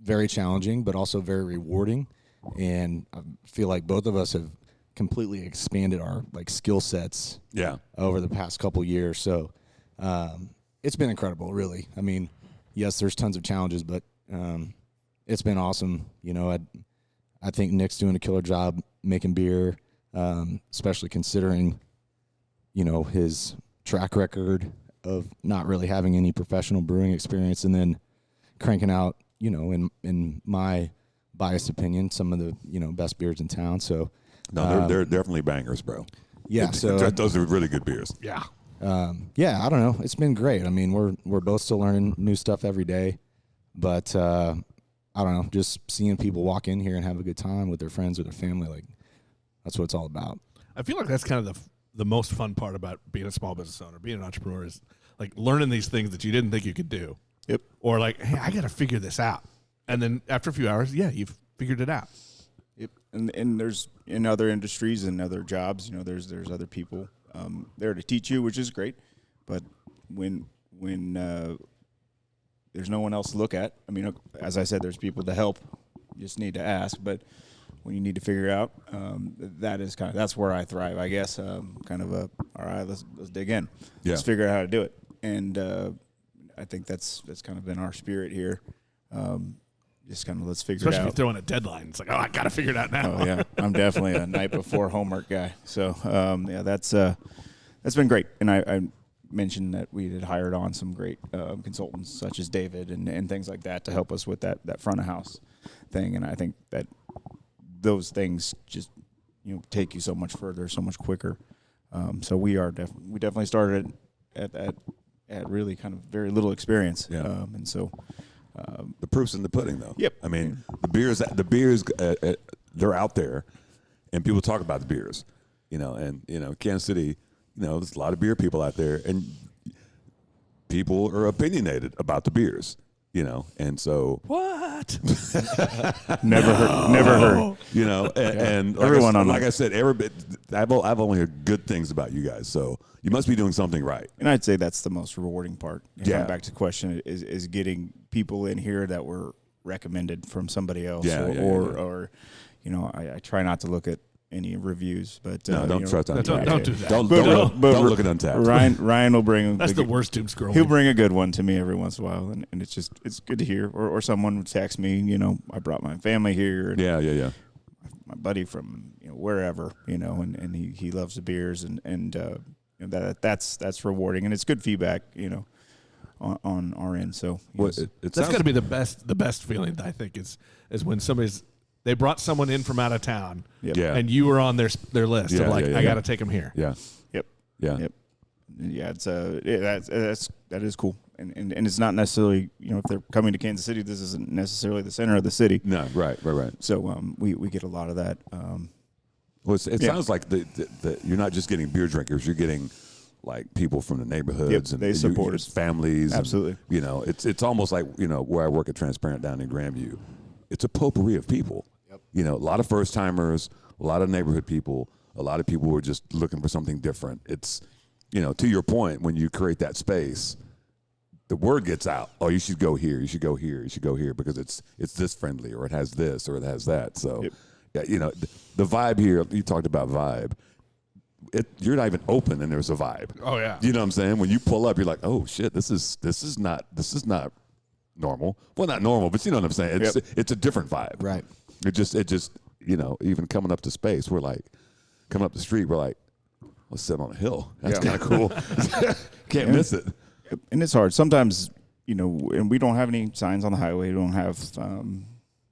very challenging, but also very rewarding. And I feel like both of us have completely expanded our like skill sets over the past couple years. So it's been incredible, really. I mean, yes, there's tons of challenges, but it's been awesome. You know, I think Nick's doing a killer job making beer, especially considering, you know, his track record of not really having any professional brewing experience, and then cranking out, you know, in my biased opinion, some of the, you know, best beers in town. So no, they're definitely bangers, bro. Yeah, so those are really good beers. Yeah. Yeah, I don't know. It's been great. I mean, we're both still learning new stuff every day, but I don't know, just seeing people walk in here and have a good time with their friends or their family, like that's what it's all about. I feel like that's kind of the most fun part about being a small business owner, being an entrepreneur, is like learning these things that you didn't think you could do. Yep. Or like, hey, I got to figure this out. And then after a few hours, you've figured it out. Yep. And there's in other industries and other jobs, you know, there's other people there to teach you, which is great. But when there's no one else to look at, I mean, as I said, there's people to help. You just need to ask. But when you need to figure out, that's where I thrive, I guess. Kind of all right, let's dig in. Yeah. Let's figure out how to do it. And I think that's kind of been our spirit here. Just kind of let's figure Especially it out. if you throw in a deadline. It's like, I got to figure it out now. Oh, yeah. I'm definitely a night before homework guy. So, that's been great. And I mentioned that we had hired on some great consultants such as David and things like that to help us with that front of house thing. And I think that those things just, you know, take you so much further, so much quicker. So we definitely started at really kind of very little experience. Yeah. And so the proof's in the pudding, though. Yep. I mean, the beers, they're out there, and people talk about the beers, you know. And you know, Kansas City, you know, there's a lot of beer people out there, and people are opinionated about the beers, you know. And so, What? never heard. You know, and Everyone like I said, I've only heard good things about you guys, so you must be doing something right. And I'd say that's the most rewarding part. Yeah. Back to the question is getting people in here that were recommended from somebody else, or you know, I try not to look at any reviews, but no, don't trust Untappd. Don't do that. Don't look at Untappd. Ryan will bring. That's the worst doom scrolling. He'll bring a good one to me every once in a while, and it's good to hear. Or someone would text me, you know, I brought my family here. And Yeah. my buddy from, you know, wherever, you know, and he loves the beers, and you know, that's rewarding, and it's good feedback, you know, on our end. So that's got to be the best feeling, I think, is when they brought someone in from out of town, and you were on their list of like, I got to take them here. Yeah. Yep. Yeah. Yep. Yeah. It's that is cool, and it's not necessarily, you know, if they're coming to Kansas City, this isn't necessarily the center of the city. No. Right. So we get a lot of that. Well, it sounds like you're not just getting beer drinkers; you're getting like people from the neighborhoods, and they support us, families. Absolutely. And, you know, it's almost like, you know, where I work at Transparent down in Grandview. It's a potpourri of people. Yep. You know, a lot of first timers, a lot of neighborhood people, a lot of people who are just looking for something different. It's, you know, to your point, when you create that space, the word gets out. Oh, you should go here. You should go here. You should go here because it's this friendly, or it has this, or it has that. So. Yep. Yeah, you know, the vibe here, you talked about vibe. You're not even open and there's a vibe. Oh, yeah. You know what I'm saying? When you pull up, you're like, oh, shit, this is not normal. Well, not normal, but you know what I'm saying. It's a different vibe. Right. It just even coming up to space, we're like coming up the street, we're like, let's sit on a hill. That's kind of cool. Can't miss it. And it's hard sometimes, and we don't have any signs on the highway. We don't have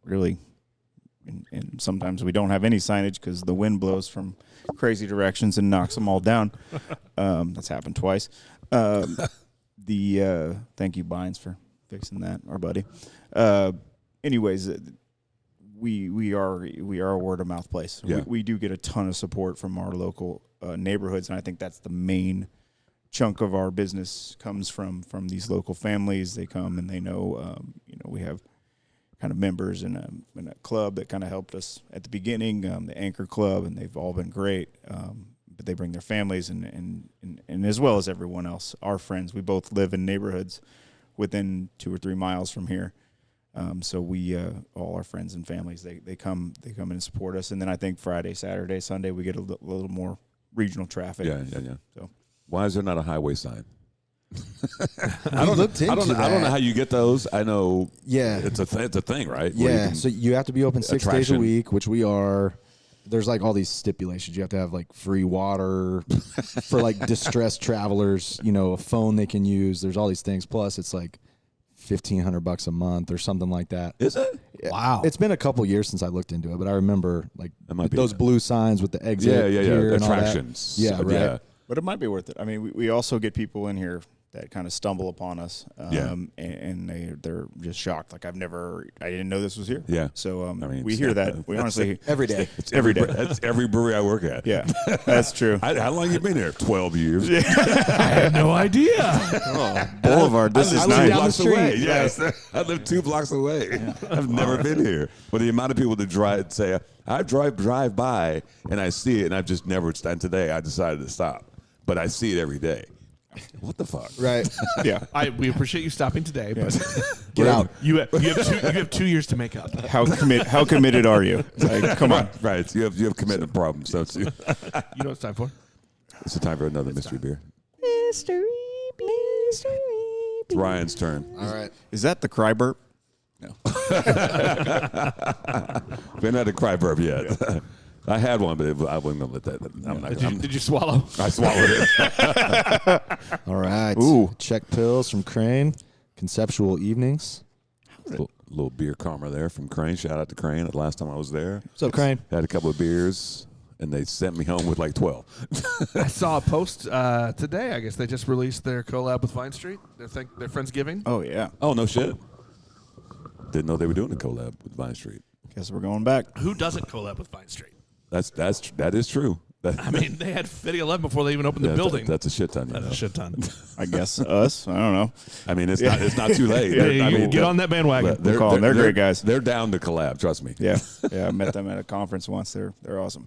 really, and sometimes we don't have any signage because the wind blows from crazy directions and knocks them all down. That's happened twice. Thank you, Bynes, for fixing that, our buddy. Anyways, we are a word of mouth place. Yeah. We do get a ton of support from our local neighborhoods, and I think that's the main chunk of our business comes from these local families. They come and they know, we have kind of members in a club that kind of helped us at the beginning, the Anchor Club, and they've all been great. But they bring their families and as well as everyone else, our friends. We both live in neighborhoods within 2 or 3 miles from here. So we, all our friends and families, they come and support us. And then I think Friday, Saturday, Sunday, we get a little more regional traffic. Yeah. So why is there not a highway sign? I don't know how you get those. I know. Yeah, it's a thing, right? Yeah, so you have to be open 6 days a week, which we are. There's like all these stipulations. You have to have like free water for like distressed travelers. A phone they can use. There's all these things. Plus, it's like $1,500 a month or something like that. Is it? Wow. It's been a couple years since I looked into it, but I remember like those blue signs with the exit. Yeah. Here and attractions. Yeah, right. Yeah. But it might be worth it. I mean, we also get people in here that kind of stumble upon us, and they're just shocked. Like I didn't know this was here. Yeah. So we hear that. We honestly every day. It's every day. That's every brewery I work at. Yeah, that's true. How long you been here? 12 years. I have no idea. Boulevard. This is I live nice. 2 blocks away. Yes, I live 2 blocks away. Yeah. I've never been here. But the amount of people that say I drive by and I see it, and I've just never. And today I decided to stop, but I see it every day. What the fuck? Right. Yeah. We appreciate you stopping today, but Get out. You have 2 years to make up. How committed are you? Like, come on. Right. You have commitment problems, don't you? You know what it's time for? It's time for another mystery beer. Mystery. It's Ryan's turn. All right. Is that the cry burp? No. We haven't had a cry burp yet. Yeah. I had one, but I wasn't going to let that. Did you swallow? I swallowed it. All right. Ooh. Check pills from Crane. Conceptual evenings. Little beer karma there from Crane. Shout out to Crane. The last time I was there. What's up, Crane? Had a couple of beers, and they sent me home with like 12. I saw a post today. I guess they just released their collab with Vine Street. Their Friendsgiving. Oh yeah. Oh, no shit. Didn't know they were doing a collab with Vine Street. Guess we're going back. Who doesn't collab with Vine Street? That is true. I mean, they had Fitty 11 before they even opened the building. That's a shit ton. That's a shit ton. I guess us. I don't know. I mean, it's not too late. I mean, get on that bandwagon. They're great guys. They're down to collab. Trust me. Yeah. I met them at a conference once. They're awesome.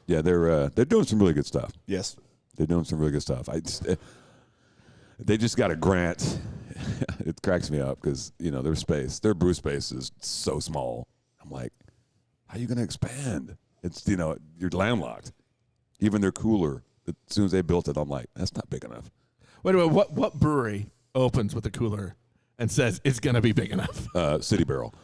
Yeah, they're doing some really good stuff. Yes, they're doing some really good stuff. They just got a grant. It cracks me up because their brew space is so small. I'm like, how are you going to expand? It's you're landlocked. Even their cooler, as soon as they built it, I'm like, that's not big enough. Wait a minute. What brewery opens with a cooler and says it's going to be big enough? City Barrel.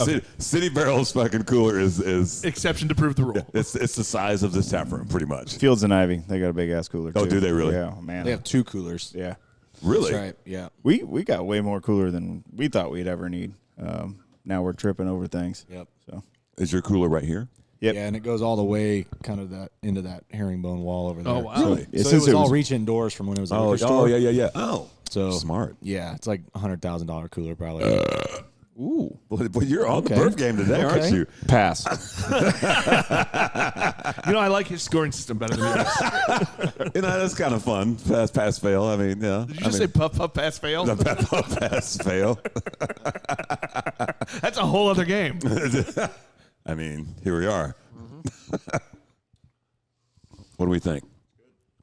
Okay. City Barrel's fucking cooler is exception to prove the rule. It's the size of this tap room, pretty much. Fields and Ivy, they got a big ass cooler. Oh, too. do they really? Yeah, man. They have 2 coolers. Yeah. Really? That's right. Yeah. We got way more cooler than we thought we'd ever need. Now we're tripping over things. Yep. So is your cooler right here? Yep. Yeah, and it goes all the way kind of into that herringbone wall over there. Oh, wow. Really? So it was all reach indoors from when it was a liquor store. Oh, yeah. Oh, so smart. Yeah, it's like $100,000 cooler probably. ooh, well, you're on the birth game today, aren't you? pass. I like his scoring system better than yours. That's kind of fun. Pass, fail. I mean, yeah. Did you just say puff, pass, fail? Puff, pass, fail. That's a whole other game. I mean, here we are. What do we think?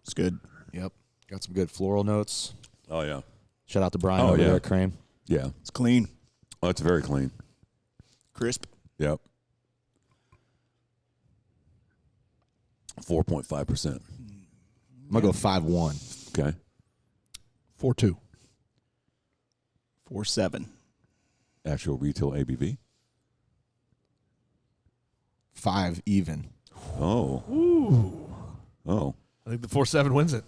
It's good. Yep. Got some good floral notes. Oh, yeah. Shout out to Brian over there at Crane. Yeah. It's clean, Oh, it's very clean. crisp. Yep. 4.5%. I'm going to go 5-1. Okay. 4-2. 4.7. Actual retail ABV? 5 even. Oh. Ooh. Oh. I think the 4.7 wins it.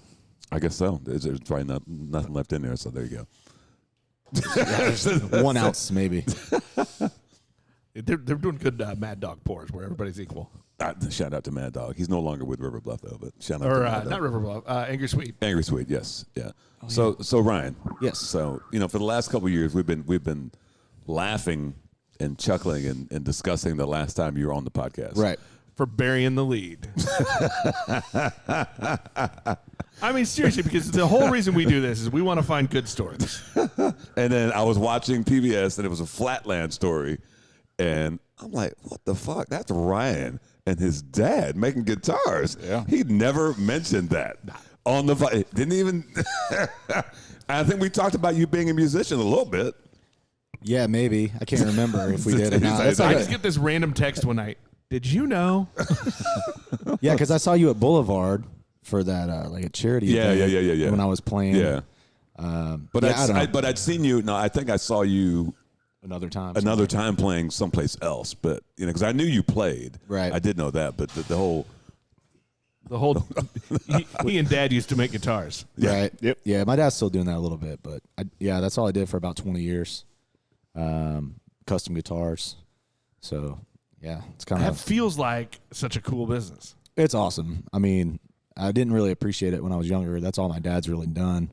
I guess so. There's probably nothing left in there, so there you go. 1 ounce, maybe. They're doing good Mad Dog pours where everybody's equal. Shout out to Mad Dog. He's no longer with River Bluff though, but shout out to Mad Dog. Not River Bluff. Angry Sweet. Angry Sweet, yes, yeah. So Ryan, yes. So for the last couple of years, we've been laughing and chuckling and discussing the last time you were on the podcast, right? For burying the lead. I mean, seriously, because the whole reason we do this is we want to find good stories. And then I was watching PBS, and it was a Flatland story, and I'm like, what the fuck? That's Ryan and his dad making guitars. Yeah. He never mentioned that on the didn't even. I think we talked about you being a musician a little bit. Yeah, maybe. I can't remember if we did or not. I just get this random text one night. Did you know? Yeah, because I saw you at Boulevard for that like a charity event. Yeah. When I was playing. Yeah. But I'd seen you. No, I think I saw you another time playing someplace else. But because I knew you played. Right. I did know that. But the whole. he and Dad used to make guitars. Yeah. Right. Yep. Yeah, my dad's still doing that a little bit, but that's all I did for about 20 years. Custom guitars. So. Yeah, it's kind that of feels like such a cool business. It's awesome. I mean, I didn't really appreciate it when I was younger. That's all my dad's really done.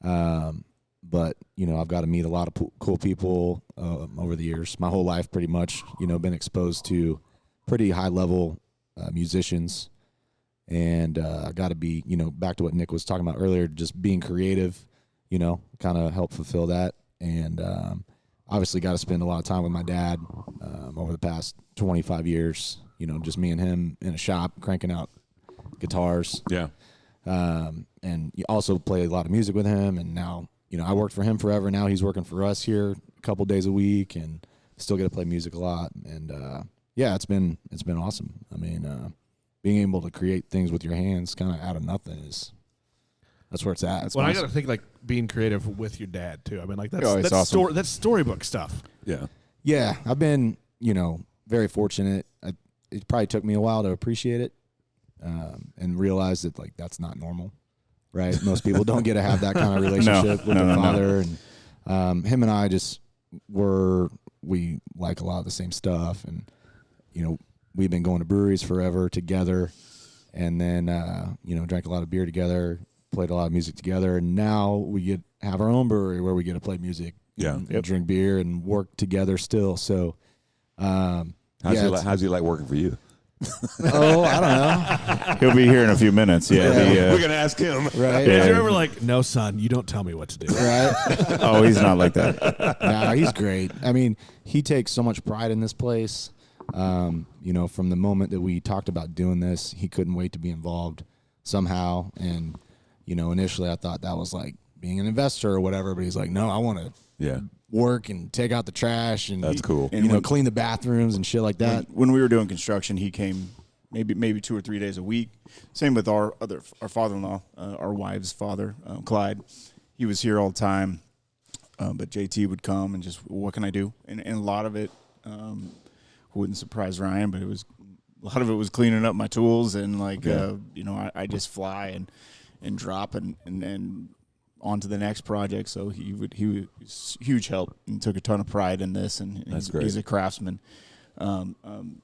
But I've got to meet a lot of cool people over the years. My whole life, pretty much, been exposed to pretty high level musicians, and I got to be, back to what Nick was talking about earlier, just being creative. Kind of help fulfill that, and obviously got to spend a lot of time with my dad over the past 25 years, just me and him in a shop cranking out guitars. Yeah. And you also play a lot of music with him. And now, I worked for him forever. Now he's working for us here a couple days a week and still get to play music a lot. And it's been awesome. I mean, being able to create things with your hands kind of out of nothing that's where it's at. Well, I got to think like being creative with your dad too. I mean, like that's awesome. That's storybook stuff. Yeah. Yeah. I've been, very fortunate. It probably took me a while to appreciate it and realize that like that's not normal, right? Most people don't get to have that kind of relationship with their father. And him and I we like a lot of the same stuff, and we've been going to breweries forever together, and then drank a lot of beer together. Played a lot of music together, and now we have our own brewery where we get to play music, and drink beer and work together still. So, how's he like working for you? Oh, I don't know. He'll be here in a few minutes. Yeah, we're gonna ask him. Right? Yeah. You're ever like, no, son, you don't tell me what to do. Right? Oh, he's not like that. No, he's great. I mean, he takes so much pride in this place. From the moment that we talked about doing this, he couldn't wait to be involved somehow, and. Initially I thought that was like being an investor or whatever, but he's like, no, I want to work and take out the trash and that's cool. And clean the bathrooms and shit like that. When we were doing construction, he came maybe 2 or 3 days a week. Same with our father-in-law, our wife's father, Clyde. He was here all the time, but JT would come and just, what can I do? And a lot of it wouldn't surprise Ryan, but a lot of it was cleaning up my tools and like I just fly and drop and on to the next project. So he was huge help and took a ton of pride in this. And he's a craftsman. Are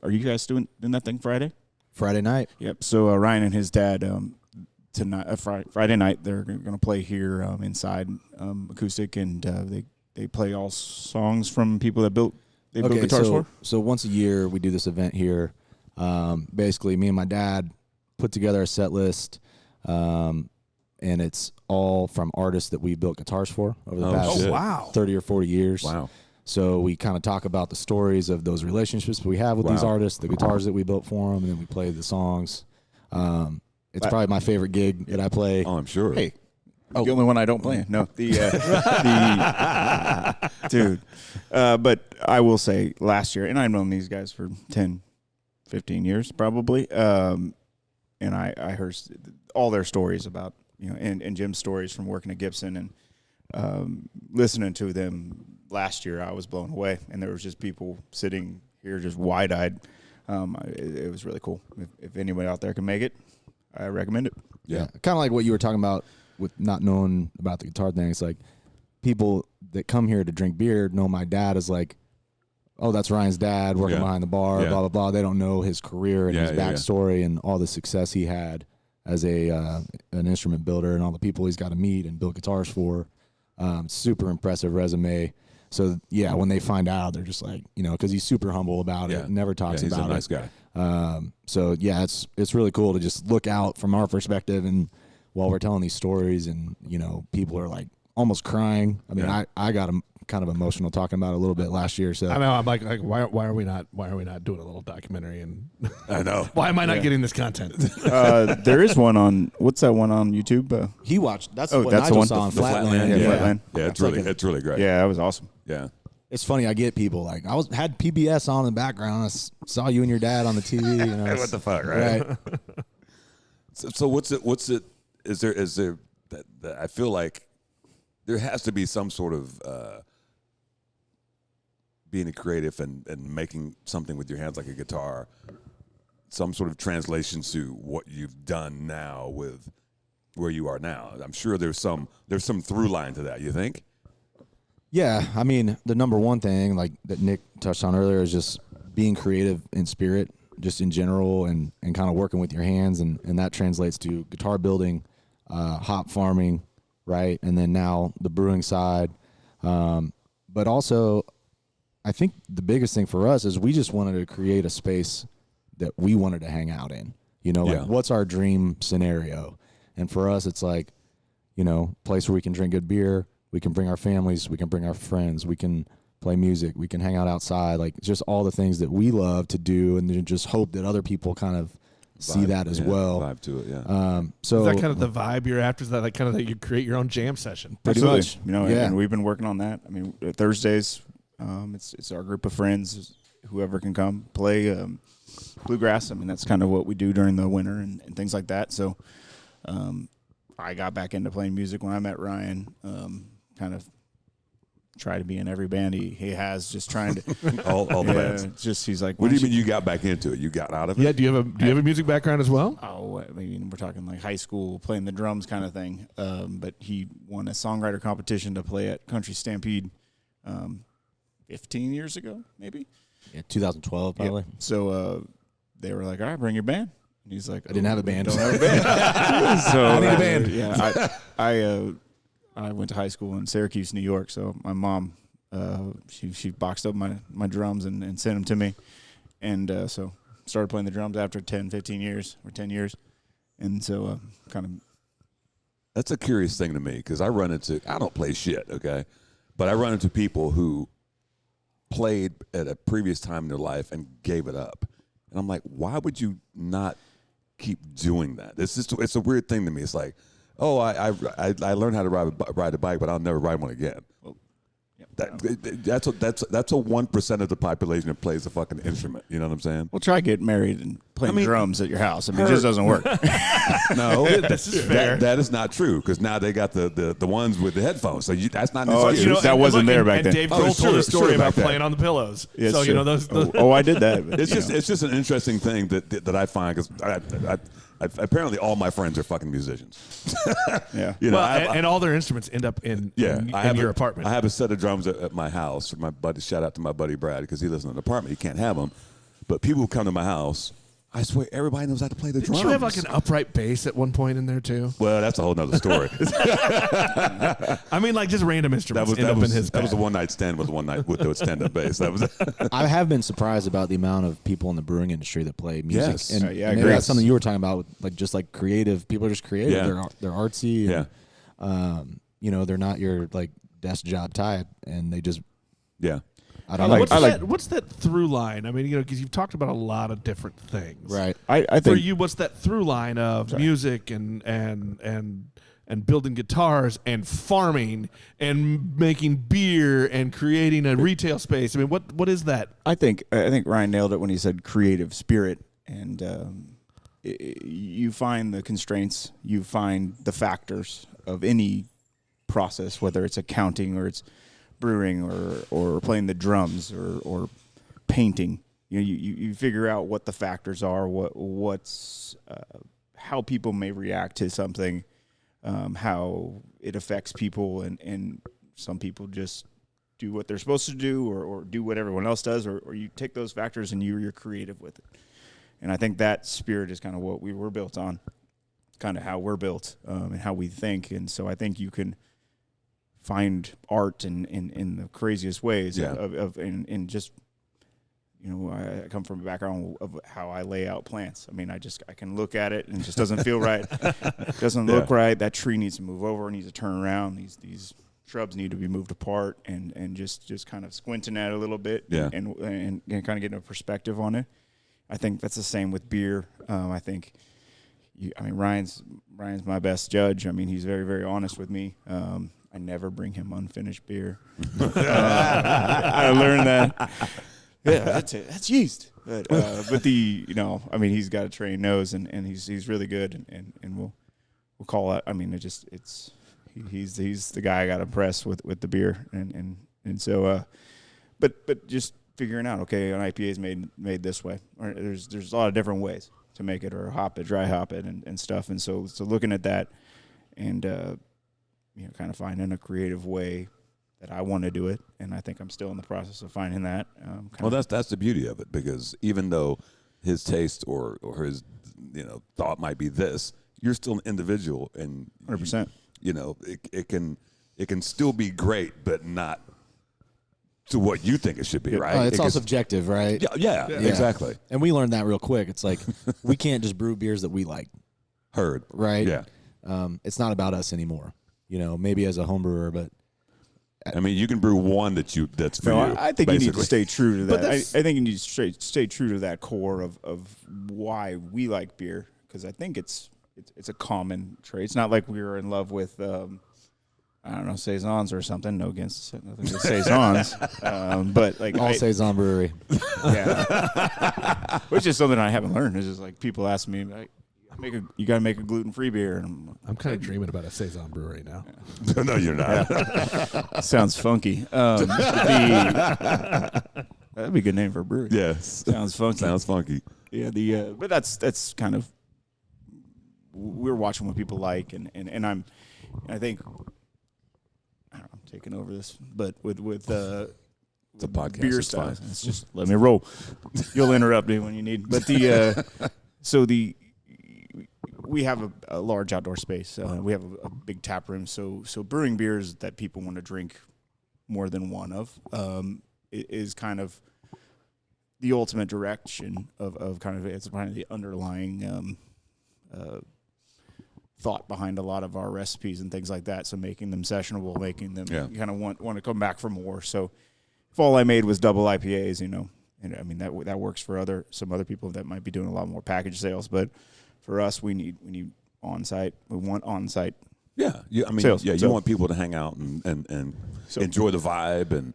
you guys doing that thing Friday? Friday night. Yep. So Ryan and his dad tonight, Friday night, they're going to play here inside acoustic, and they play all songs from people that built guitars for. So once a year we do this event here. Basically, me and my dad put together a set list. And it's all from artists that we built guitars for over the past 30 or 40 years. Wow. So we kind of talk about the stories of those relationships we have with these artists, the guitars that we built for them, and then we play the songs. It's probably my favorite gig that I play. Oh, I'm sure. Hey, the only one I don't play. No, dude. But I will say last year, and I've known these guys for 10, 15 years probably, and I heard all their stories about, and Jim's stories from working at Gibson, and listening to them last year, I was blown away, and there was just people sitting here just wide-eyed. It was really cool. If anyone out there can make it, I recommend it. Yeah. Kind of like what you were talking about with not knowing about the guitar thing. It's like people that come here to drink beer know my dad is like, oh, that's Ryan's dad working behind the bar, blah, blah, blah. They don't know his career and his backstory and all the success he had as an instrument builder and all the people he's got to meet and build guitars for. Super impressive resume. So, when they find out, they're just like, because he's super humble about it, never talks about it. He's a nice guy. So, it's really cool to just look out from our perspective and while we're telling these stories and, people are like almost crying. I mean, I got kind of emotional talking about it a little bit last year. So I know I'm like why are we not doing a little documentary? And I know why am I not getting this content? There is one on what's that one on YouTube? He watched. That's what Nigel the one. saw on The Flatland. Flatland. Yeah, it's really great. Yeah, that was awesome. Yeah. It's funny. I get people like had PBS on in the background. I saw you and your dad on the TV. What the fuck, right? So what's it? Is there that I feel like there has to be some sort of being a creative and making something with your hands like a guitar, some sort of translation to what you've done now with where you are now. I'm sure there's some through line to that. You think? Yeah, I mean, the number one thing like that Nick touched on earlier is just being creative in spirit, just in general, and kind of working with your hands, and that translates to guitar building, hop farming, right, and then now the brewing side, but also I think the biggest thing for us is we just wanted to create a space that we wanted to hang out in. What's our dream scenario? And for us, it's like, place where we can drink good beer, we can bring our families, we can bring our friends, we can play music, we can hang out outside, like just all the things that we love to do, and then just hope that other people kind of see that as well. Vibe to it, yeah. So is that kind of the vibe you're after? Is that like kind of that you create your own jam session? Pretty much, and we've been working on that. I mean, Thursdays. It's our group of friends, whoever can come play bluegrass. I mean, that's kind of what we do during the winter and things like that. So I got back into playing music when I met Ryan, kind of try to be in every band he has, just trying to all the bands. Just he's like, what do you mean you got back into it? You got out of it? Yeah. Do you have a music background as well? Oh, I mean, we're talking like high school, playing the drums kind of thing. But he won a songwriter competition to play at Country Stampede 15 years ago, maybe. Yeah, 2012 probably. Yeah. So they were like, all right, bring your band. And he's like, I didn't have a band. Don't have a band. So I need a band. Yeah, I went to high school in Syracuse, New York. So my mom, she boxed up my drums and sent them to me. And so started playing the drums after 10 years. And so kind of. That's a curious thing to me because I don't play shit, okay? But I run into people who played at a previous time in their life and gave it up. And I'm like, why would you not keep doing that? It's a weird thing to me. It's like, oh, I learned how to ride a bike, but I'll never ride one again. Well, that's a 1% of the population that plays a fucking instrument. You know what I'm saying? Well, try getting married and playing drums at your house. I mean, it just doesn't work. No, this is fair. That is not true because now they got the ones with the headphones. So that's not. That wasn't there back then. Dave Grohl told a story about playing on the pillows. Yeah, so those. I did that. It's just an interesting thing that I find because apparently all my friends are fucking musicians. Yeah. And all their instruments end up in your apartment. I have a set of drums at my house. My buddy, shout out to my buddy Brad because he lives in an apartment. He can't have them. But people who come to my house, I swear everybody knows how to play the drums. Did you have like an upright bass at one point in there too? Well, that's a whole nother story. I mean, like just random instruments end up in his bag. That was a one-night stand with the stand-up bass. That was. I have been surprised about the amount of people in the brewing industry that play music. Yes. And I maybe agree. that's something you were talking about, like creative. People are just creative. Yeah. They're artsy. And, they're not your like desk job type, and they just I don't know. What's that through line? I mean, because you've talked about a lot of different things, right? I think for you, what's that through line of music and building guitars and farming and making beer and creating a retail space? I mean, what is that? I think Ryan nailed it when he said creative spirit, and you find the constraints, you find the factors of any process, whether it's accounting or it's brewing or playing the drums or painting. You figure out what the factors are, what's how people may react to something, how it affects people, and some people just do what they're supposed to do or do what everyone else does, or you take those factors and you're creative with it. And I think that spirit is kind of what we were built on, kind of how we're built and how we think. And so I think you can find art in the craziest ways in just, I come from a background of how I lay out plants. I mean, I can look at it and it just doesn't feel right. It doesn't look right. That tree needs to move over, needs to turn around. These shrubs need to be moved apart, and just kind of squinting at it a little bit and kind of getting a perspective on it. I think that's the same with beer. I think, Ryan's my best judge. I mean, he's very, very honest with me. I never bring him unfinished beer. I learned that. Yeah, that's it. That's yeast. But he's got a trained nose, and he's really good, and we'll call it. I mean, he's the guy I got impressed with the beer, and so, but just figuring out, okay, an IPA is made this way, or there's a lot of different ways to make it, or hop it, dry hop it, and stuff, and so looking at that, and kind of finding a creative way that I want to do it, and I think I'm still in the process of finding that. That's the beauty of it, because even though his taste or his thought might be this, you're still an individual, and 100%. It can still be great, but not to what you think it should be, right? It's all subjective, right? Yeah, exactly. And we learned that real quick. It's like we can't just brew beers that we like. Heard. Right? Yeah. It's not about us anymore. Maybe as a home brewer, but I mean, you can brew one that's for you. I think basically. you need to stay true to that. I think you need to stay true to that core of why we like beer, because I think it's a common trait. It's not like we were in love with saisons or something. No against nothing against saisons, but like all saison brewery. Yeah, which is something I haven't learned. It's just like people ask me, like, you got to make a gluten-free beer, and I'm kind of dreaming about a saison brewery now. Yeah. No, you're not. Yeah. Sounds funky. That'd be a good name for a brewery. Yes, sounds funky. Sounds funky. Yeah. But that's kind of, we're watching what people like, and I think. I don't know, I'm taking over this, but with it's a podcast, beer it's style, fine. it's just let me roll. You'll interrupt me when you need. But we have a large outdoor space. We have a big tap room. So brewing beers that people want to drink more than one of is kind of the ultimate direction of kind of, it's kind of the underlying thought behind a lot of our recipes and things like that. So making them sessionable, making them kind of want to come back for more. So if all I made was double IPAs, and I mean that works for some other people that might be doing a lot more package sales, but for us, we need on-site. We want on-site. Yeah, sales. You want people to hang out and enjoy the vibe and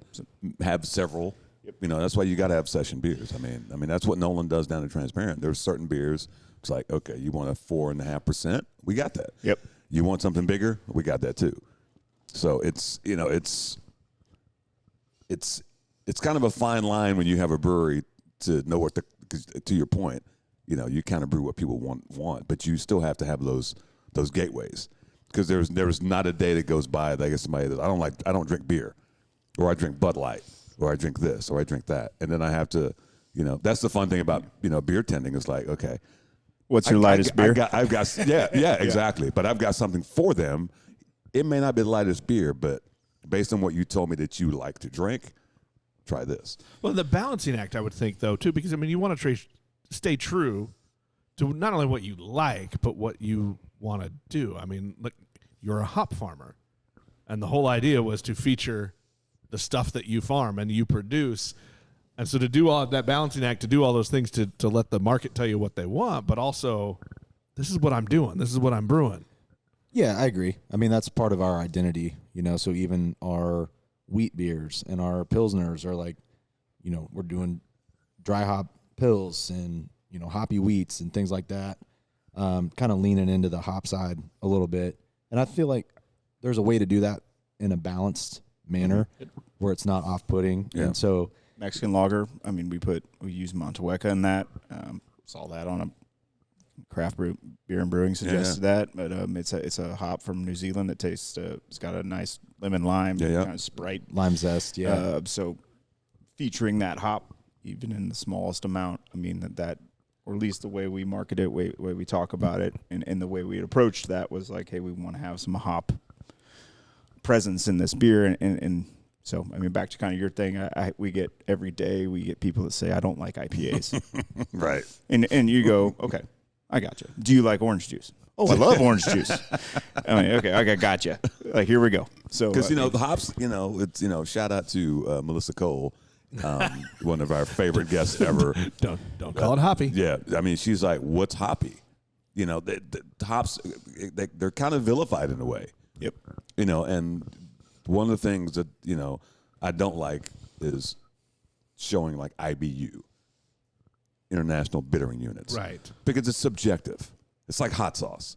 have several. Yep. That's why you got to have session beers. I mean that's what Nolan does down at Transparent. There's certain beers. It's like, okay, you want a 4.5%? We got that. Yep. You want something bigger? We got that too. So it's kind of a fine line when you have a brewery to know what to your point. You kind of brew what people want, but you still have to have those gateways, because there's not a day that goes by that I get somebody that I don't drink beer, or I drink Bud Light, or I drink this, or I drink that, and then I have to, that's the fun thing about beer tending is like, okay, what's your lightest beer? I've got exactly, but I've got something for them. It may not be the lightest beer, but based on what you told me that you like to drink, try this. Well, the balancing act, I would think, though, too, because you want to stay true to not only what you like, but what you want to do. I mean, look, you're a hop farmer, and the whole idea was to feature the stuff that you farm and you produce. And so to do all that balancing act, to do all those things, to let the market tell you what they want, but also, this is what I'm doing. This is what I'm brewing. Yeah, I agree. I mean, that's part of our identity, so even our wheat beers and our Pilsners are like, we're doing dry hop pills and hoppy wheats and things like that, kind of leaning into the hop side a little bit. And I feel like there's a way to do that in a balanced manner where it's not off-putting. Yeah. And so Mexican lager, I mean, we use Montehueca in that. Saw that on a craft beer and brewing suggested that, but it's a hop from New Zealand that tastes it's got a nice lemon lime kind of Sprite lime zest. Yeah. So featuring that hop even in the smallest amount, I mean that or at least the way we market it, way we talk about it, and the way we approached that was like, hey, we want to have some hop presence in this beer, and so I mean, back to kind of your thing, we get every day we get people that say I don't like IPAs, right? And you go, okay, I got you. Do you like orange juice? Oh, I love orange juice. I mean, okay, I gotcha. Like, here we go. So because the hops, it's shout out to Melissa Cole. One of our favorite guests ever. Don't call it hoppy. Yeah, I mean, she's like, "What's hoppy?" The hops, they're kind of vilified in a way. Yep. And one of the things that I don't like is showing like IBU, International Bittering Units, right? Because it's subjective. It's like hot sauce.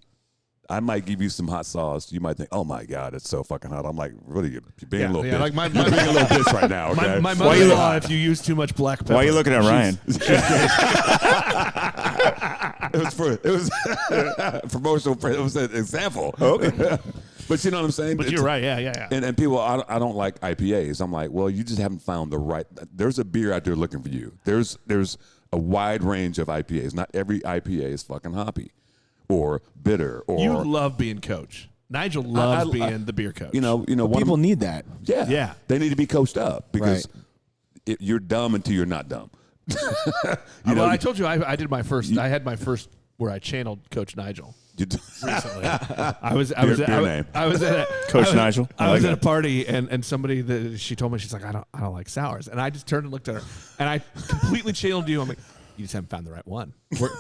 I might give you some hot sauce. You might think, "Oh my God, it's so fucking hot." I'm like, "Really? You're being a little bitch. Like you're being a little bitch right now." Okay? My mother-in-law, if you use too much black pepper. Why are you looking at Ryan? It was promotional. It was an example. Okay. But you know what I'm saying? But you're right. Yeah. And people, I don't like IPAs. I'm like, well, you just haven't found the right. There's a beer out there looking for you. There's a wide range of IPAs. Not every IPA is fucking hoppy or bitter. Or you love being coach. Nigel loves being the beer coach. People need that. Yeah. They need to be coached up because you're dumb until you're not dumb. I told you I did my first. I had my first where I channeled Coach Nigel. Recently, I was at Coach Nigel. I was at a party and somebody she told me, she's like, I don't like sours, and I just turned and looked at her and I completely channeled you. I'm like, you just haven't found the right one.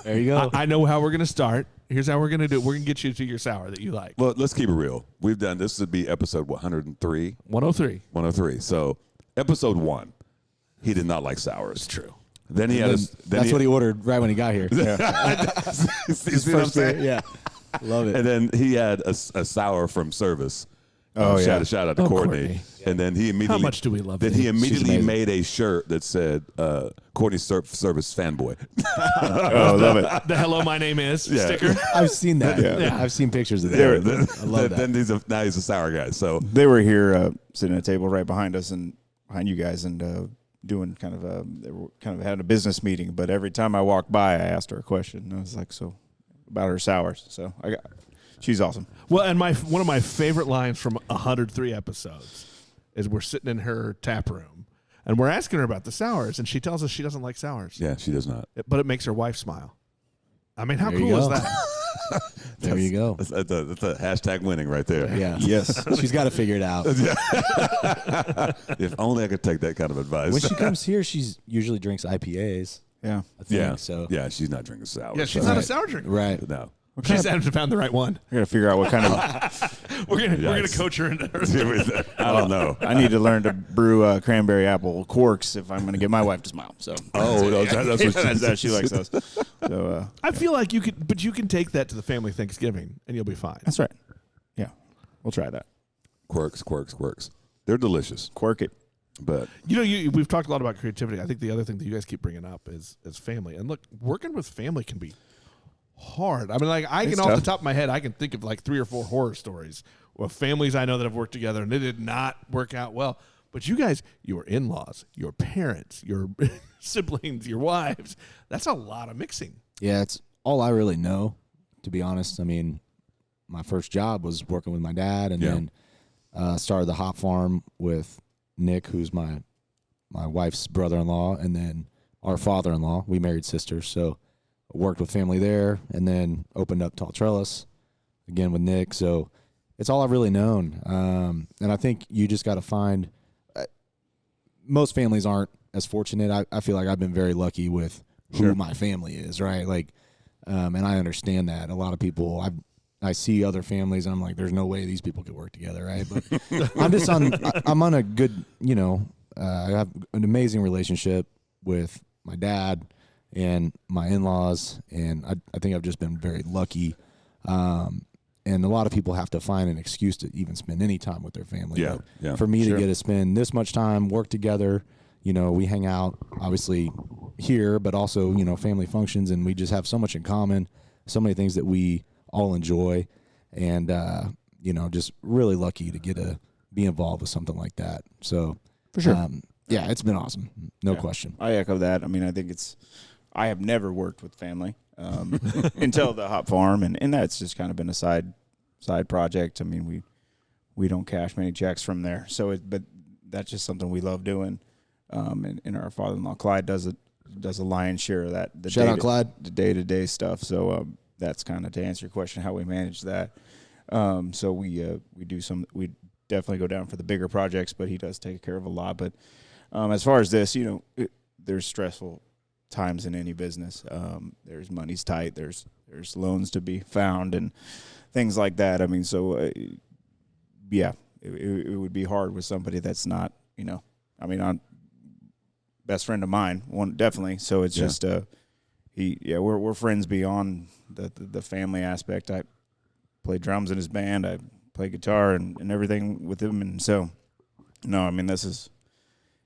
There you go. I know how we're gonna start. Here's how we're gonna do it. We're gonna get you to your sour that you like. Well, let's keep it real. We've done this would be episode 103. 103. So episode 1, he did not like sours. It's true. Then he that's what he ordered right when he got here. His first beer, yeah. Love it. And then he had a sour from Service. Shout out to Courtney. And then he immediately. How much do we love Then he immediately made a shirt that said Courtney Service fanboy. Oh, love it. The hello, my name is sticker. I've seen that. Yeah. I've seen pictures of that. I love that. Then now he's a sour guy. So they were here sitting at a table right behind us and behind you guys and doing they were kind of having a business meeting. But every time I walked by, I asked her a question. And I was like, so about her sours. So she's awesome. Well, and one of my favorite lines from 103 episodes is we're sitting in her tap room and we're asking her about the sours, and she tells us she doesn't like sours. Yeah, she does not. But it makes her wife smile. I mean, how There cool you is go. that? There you go. That's a hashtag winning right there. Yeah. Yes. She's got to figure it out. If only I could take that kind of advice. When she comes here, she's usually drinks IPAs. Yeah. I think, yeah. So Yeah, she's not drinking sour. Yeah, she's not a sour drinker. right. No. She's found the right one. I got to figure out what kind of. We're gonna coach her into her. I don't know. I need to learn to brew cranberry apple corks if I'm going to get my wife to smile. So. That's what she likes those. So. I feel like you can take that to the family Thanksgiving and you'll be fine. That's right. Yeah, we'll try that. Quirks. They're delicious. Quirk it. But we've talked a lot about creativity. I think the other thing that you guys keep bringing up is family. And look, working with family can be hard. I mean, like It's off tough. the top of my head, I can think of like 3 or 4 horror stories of families I know that have worked together and they did not work out well. But you guys, your in-laws, your parents, your siblings, your wives, that's a lot of mixing. Yeah, it's all I really know, to be honest. I mean, my first job was working with my dad, and then started the hop farm with Nick, who's my wife's brother-in-law, and then our father-in-law. We married sisters, so worked with family there, and then opened up Tall Trellis again with Nick. So it's all I've really known. And I think you just got to find most families aren't as fortunate. I feel like I've been very lucky with who my family is, right? Like, and I understand that. A lot of people, I see other families, and I'm like, there's no way these people could work together, right? But I'm on a good, I have an amazing relationship with my dad and my in-laws, and I think I've just been very lucky. and a lot of people have to find an excuse to even spend any time with their family. Yeah, but yeah. For me to get to spend this much time, work together, we hang out obviously here, but also, family functions, and we just have so much in common, so many things that we all enjoy, and, just really lucky to get to be involved with something like that. So for sure. Yeah, it's been awesome. No question. I echo that. I mean, I think I have never worked with family until the hop farm, and that's just kind of been a side project. I mean, we don't cash many checks from there, but that's just something we love doing. And our father-in-law Clyde does a lion's share of that. Shout out Clyde. The day-to-day stuff. So that's kind of to answer your question, how we manage that. So we definitely go down for the bigger projects, but he does take care of a lot. But as far as this, there's stressful times in any business. There's money's tight. There's loans to be found and things like that. I mean, so yeah, it would be hard with somebody that's not, I'm best friend of mine, one definitely. So it's just we're friends beyond the family aspect. I play drums in his band. I play guitar and everything with him, and so it's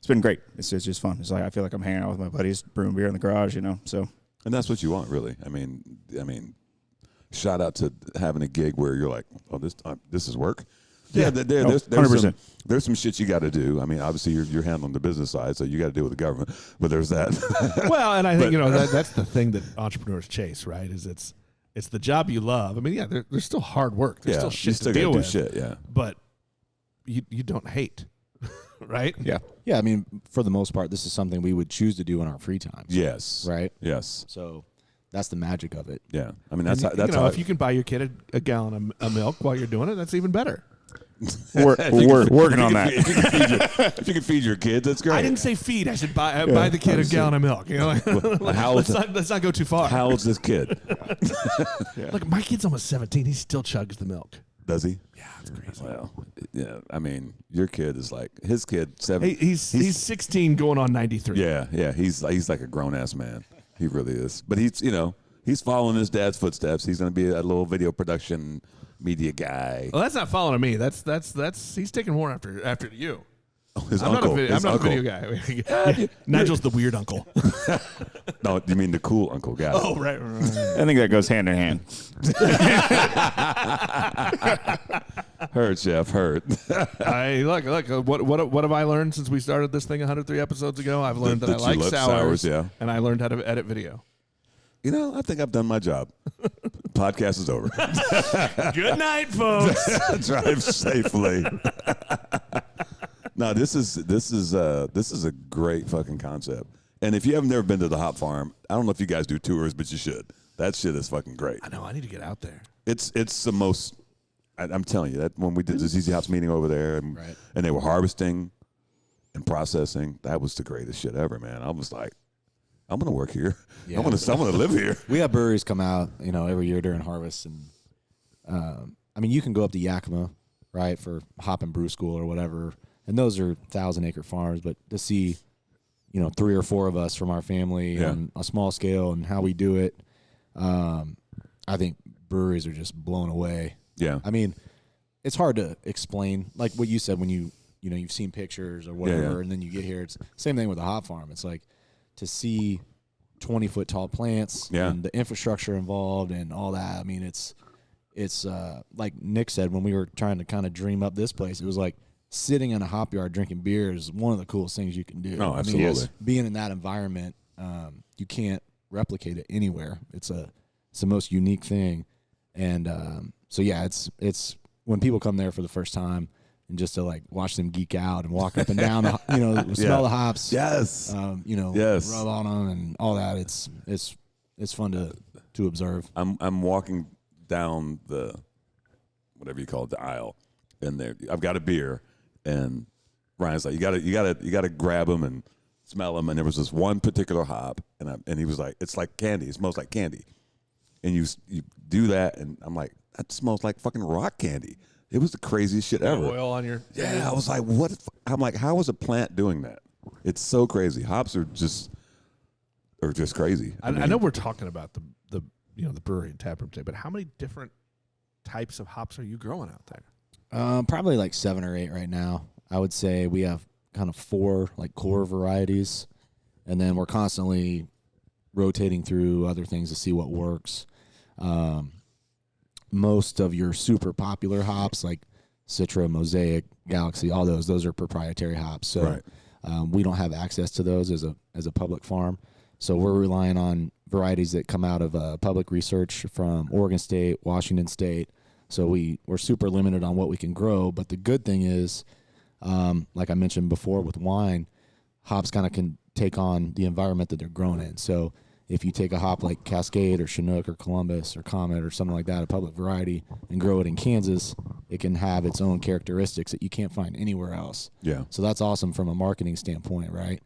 been great. It's just fun. It's like I feel like I'm hanging out with my buddies, brewing beer in the garage, So, and that's what you want, really. I mean, shout out to having a gig where you're like, oh, this is work. Yeah, there's 100%. There's some shit you got to do. I mean, obviously you're handling the business side, so you got to deal with the government. But there's that. Well, and I think that's the thing that entrepreneurs chase, right? Is it's the job you love. I mean, yeah, there's still hard work. There's still shit to deal with. Shit, yeah. But you don't hate, right? Yeah. Yeah, I mean, for the most part, this is something we would choose to do in our free time. Yes. Right? Yes. So that's the magic of it. Yeah. I mean, that's if you can buy your kid a gallon of milk while you're doing it, that's even better. We're working on that. If you can feed your kids, that's great. I didn't say feed. I said buy the kid a gallon of milk. Let's not go too far. How old's this kid? Look, my kid's almost 17. He still chugs the milk. Does he? Yeah, it's crazy. Well, yeah. I mean, your kid is like his kid. 7. He's 16, going on 93. Yeah. He's like a grown ass man. He really is. But he's following his dad's footsteps. He's going to be a little video production media guy. Well, that's not following me. That's he's taking more after you. Oh, his uncle. I'm not a video guy. Nigel's the weird uncle. No, you mean the cool uncle guy? Oh, right. I think that goes hand in hand. Heard, Chef. Heard. Look. What have I learned since we started this thing 103 episodes ago? I've learned that I like sours, and I learned how to edit video. I think I've done my job. Podcast is over. Good night, folks. Drive safely. No, this is a great fucking concept. And if you have never been to the hop farm, I don't know if you guys do tours, but you should. That shit is fucking great. I know. I need to get out there. It's the most. I'm telling you that when we did the ZZ Hops meeting over there, and they were harvesting and processing, that was the greatest shit ever, man. I was like, I'm gonna work here. Yeah. I'm gonna live here. We have breweries come out, every year during harvest, and you can go up to Yakima, right, for hop and brew school or whatever, and those are 1,000-acre farms. But to see, 3 or 4 of us from our family on a small scale and how we do it, I think breweries are just blown away. Yeah, I mean, it's hard to explain, like what you said when you've seen pictures or whatever, and then you get here. It's the same thing with the hop farm. It's like to see 20-foot tall plants and the infrastructure involved and all that. I mean, it's like Nick said when we were trying to kind of dream up this place. It was like sitting in a hop yard drinking beer is one of the coolest things you can do. Oh, absolutely. I mean, being in that environment, you can't replicate it anywhere. It's the most unique thing, and so yeah, it's when people come there for the first time. And just to like watch them geek out and walk up and down, smell the hops, yes, rub on them and all that. It's fun to observe. I'm walking down the whatever you call it, the aisle, and there I've got a beer, and Ryan's like, you gotta grab them and smell them. And there was this one particular hop, and he was like, it's like candy. It smells like candy, and you do that, and I'm like, that smells like fucking rock candy. It was the craziest shit ever. Oil on your... Yeah, I was like, what? I'm like, how is a plant doing that? It's so crazy. Hops are just crazy. I know we're talking about the brewery and taproom today, but how many different types of hops are you growing out there? Probably like 7 or 8 right now. I would say we have kind of 4 like core varieties, and then we're constantly rotating through other things to see what works. Most of your super popular hops like Citra, Mosaic, Galaxy, all those are proprietary hops. So we don't have access to those as a public farm. So we're relying on varieties that come out of public research from Oregon State, Washington State. So we're super limited on what we can grow. But the good thing is, like I mentioned before with wine, hops kind of can take on the environment that they're grown in. So if you take a hop like Cascade or Chinook or Columbus or Comet or something like that, a public variety, and grow it in Kansas, it can have its own characteristics that you can't find anywhere else. Yeah. So that's awesome from a marketing standpoint, right?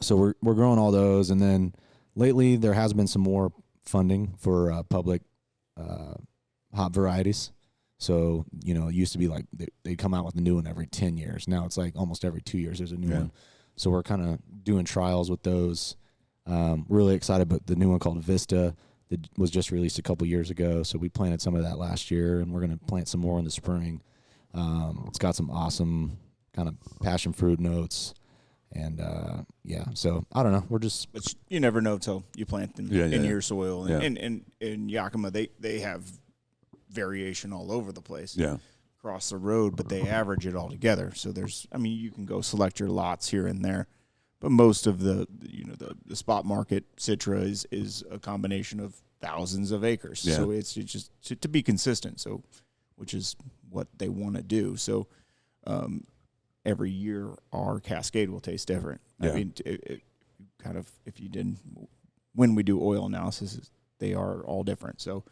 So we're growing all those, and then lately there has been some more funding for public hop varieties. So, it used to be like they come out with a new one every 10 years. Now it's like almost every 2 years there's a new one. So we're kind of doing trials with those. Really excited about the new one called Vista that was just released a couple years ago. So we planted some of that last year, and we're going to plant some more in the spring. It's got some awesome kind of passion fruit notes. And, so I don't know. We're just... But you never know till you plant them in your soil. And in Yakima, they have variation all over the place. Yeah. Across the road, but they average it all together. So you can go select your lots here and there. But most of the spot market Citra is a combination of thousands of acres. Yeah. So it's just to be consistent. So, which is what they want to do. So, every year our Cascade will taste different. Yeah. I mean, when we do oil analysis, they are all different. So,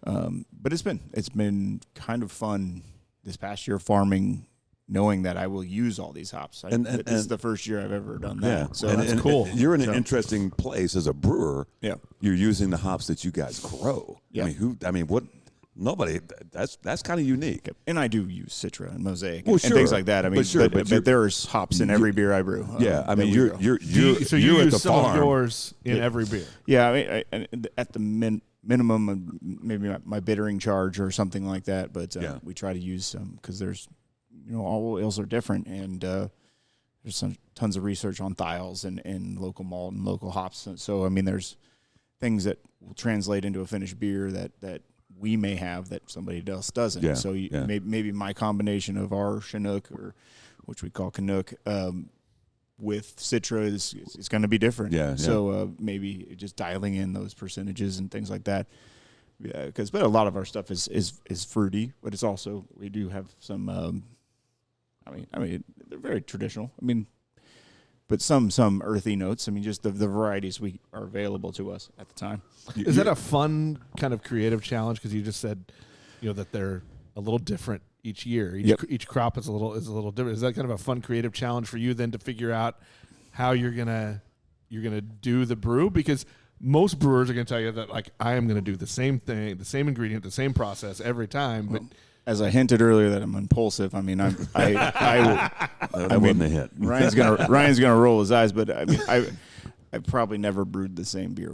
but it's been kind of fun this past year farming, knowing that I will use all these hops. This is the first year I've ever done that. Yeah. So that's cool. You're in an interesting place as a brewer. Yeah. You're using the hops that you guys grow. Yeah. Nobody, that's kind of unique. And I do use Citra and Mosaic and things like that. I mean, but there's hops in every beer I brew. Yeah. you're so you at use the some farm. of yours in every beer. Yeah. I mean, at the minimum, maybe my bittering charge or something like that. But we try to use some because there's, all oils are different, and there's tons of research on thiols and local malt and local hops. So, I mean, there's things that will translate into a finished beer that we may have that somebody else doesn't. Yeah, so maybe my combination of our Chinook, or which we call Canuck, with Citra is going to be different. Yeah. So maybe just dialing in those percentages and things like that. Yeah, but a lot of our stuff is fruity, but it's also, we do have some. I mean, they're very traditional. I mean, but some earthy notes. I mean, just the varieties we are available to us at the time. Is that a fun kind of creative challenge? Because you just said, that they're a little different each year. Each crop is a little different. Is that kind of a fun creative challenge for you then to figure out how you're gonna do the brew? Because most brewers are gonna tell you that, like, I am gonna do the same thing, the same ingredient, the same process every time, but. As I hinted earlier that I'm impulsive, I mean, I wasn't a hit. Ryan's gonna roll his eyes, but I mean, I've probably never brewed the same beer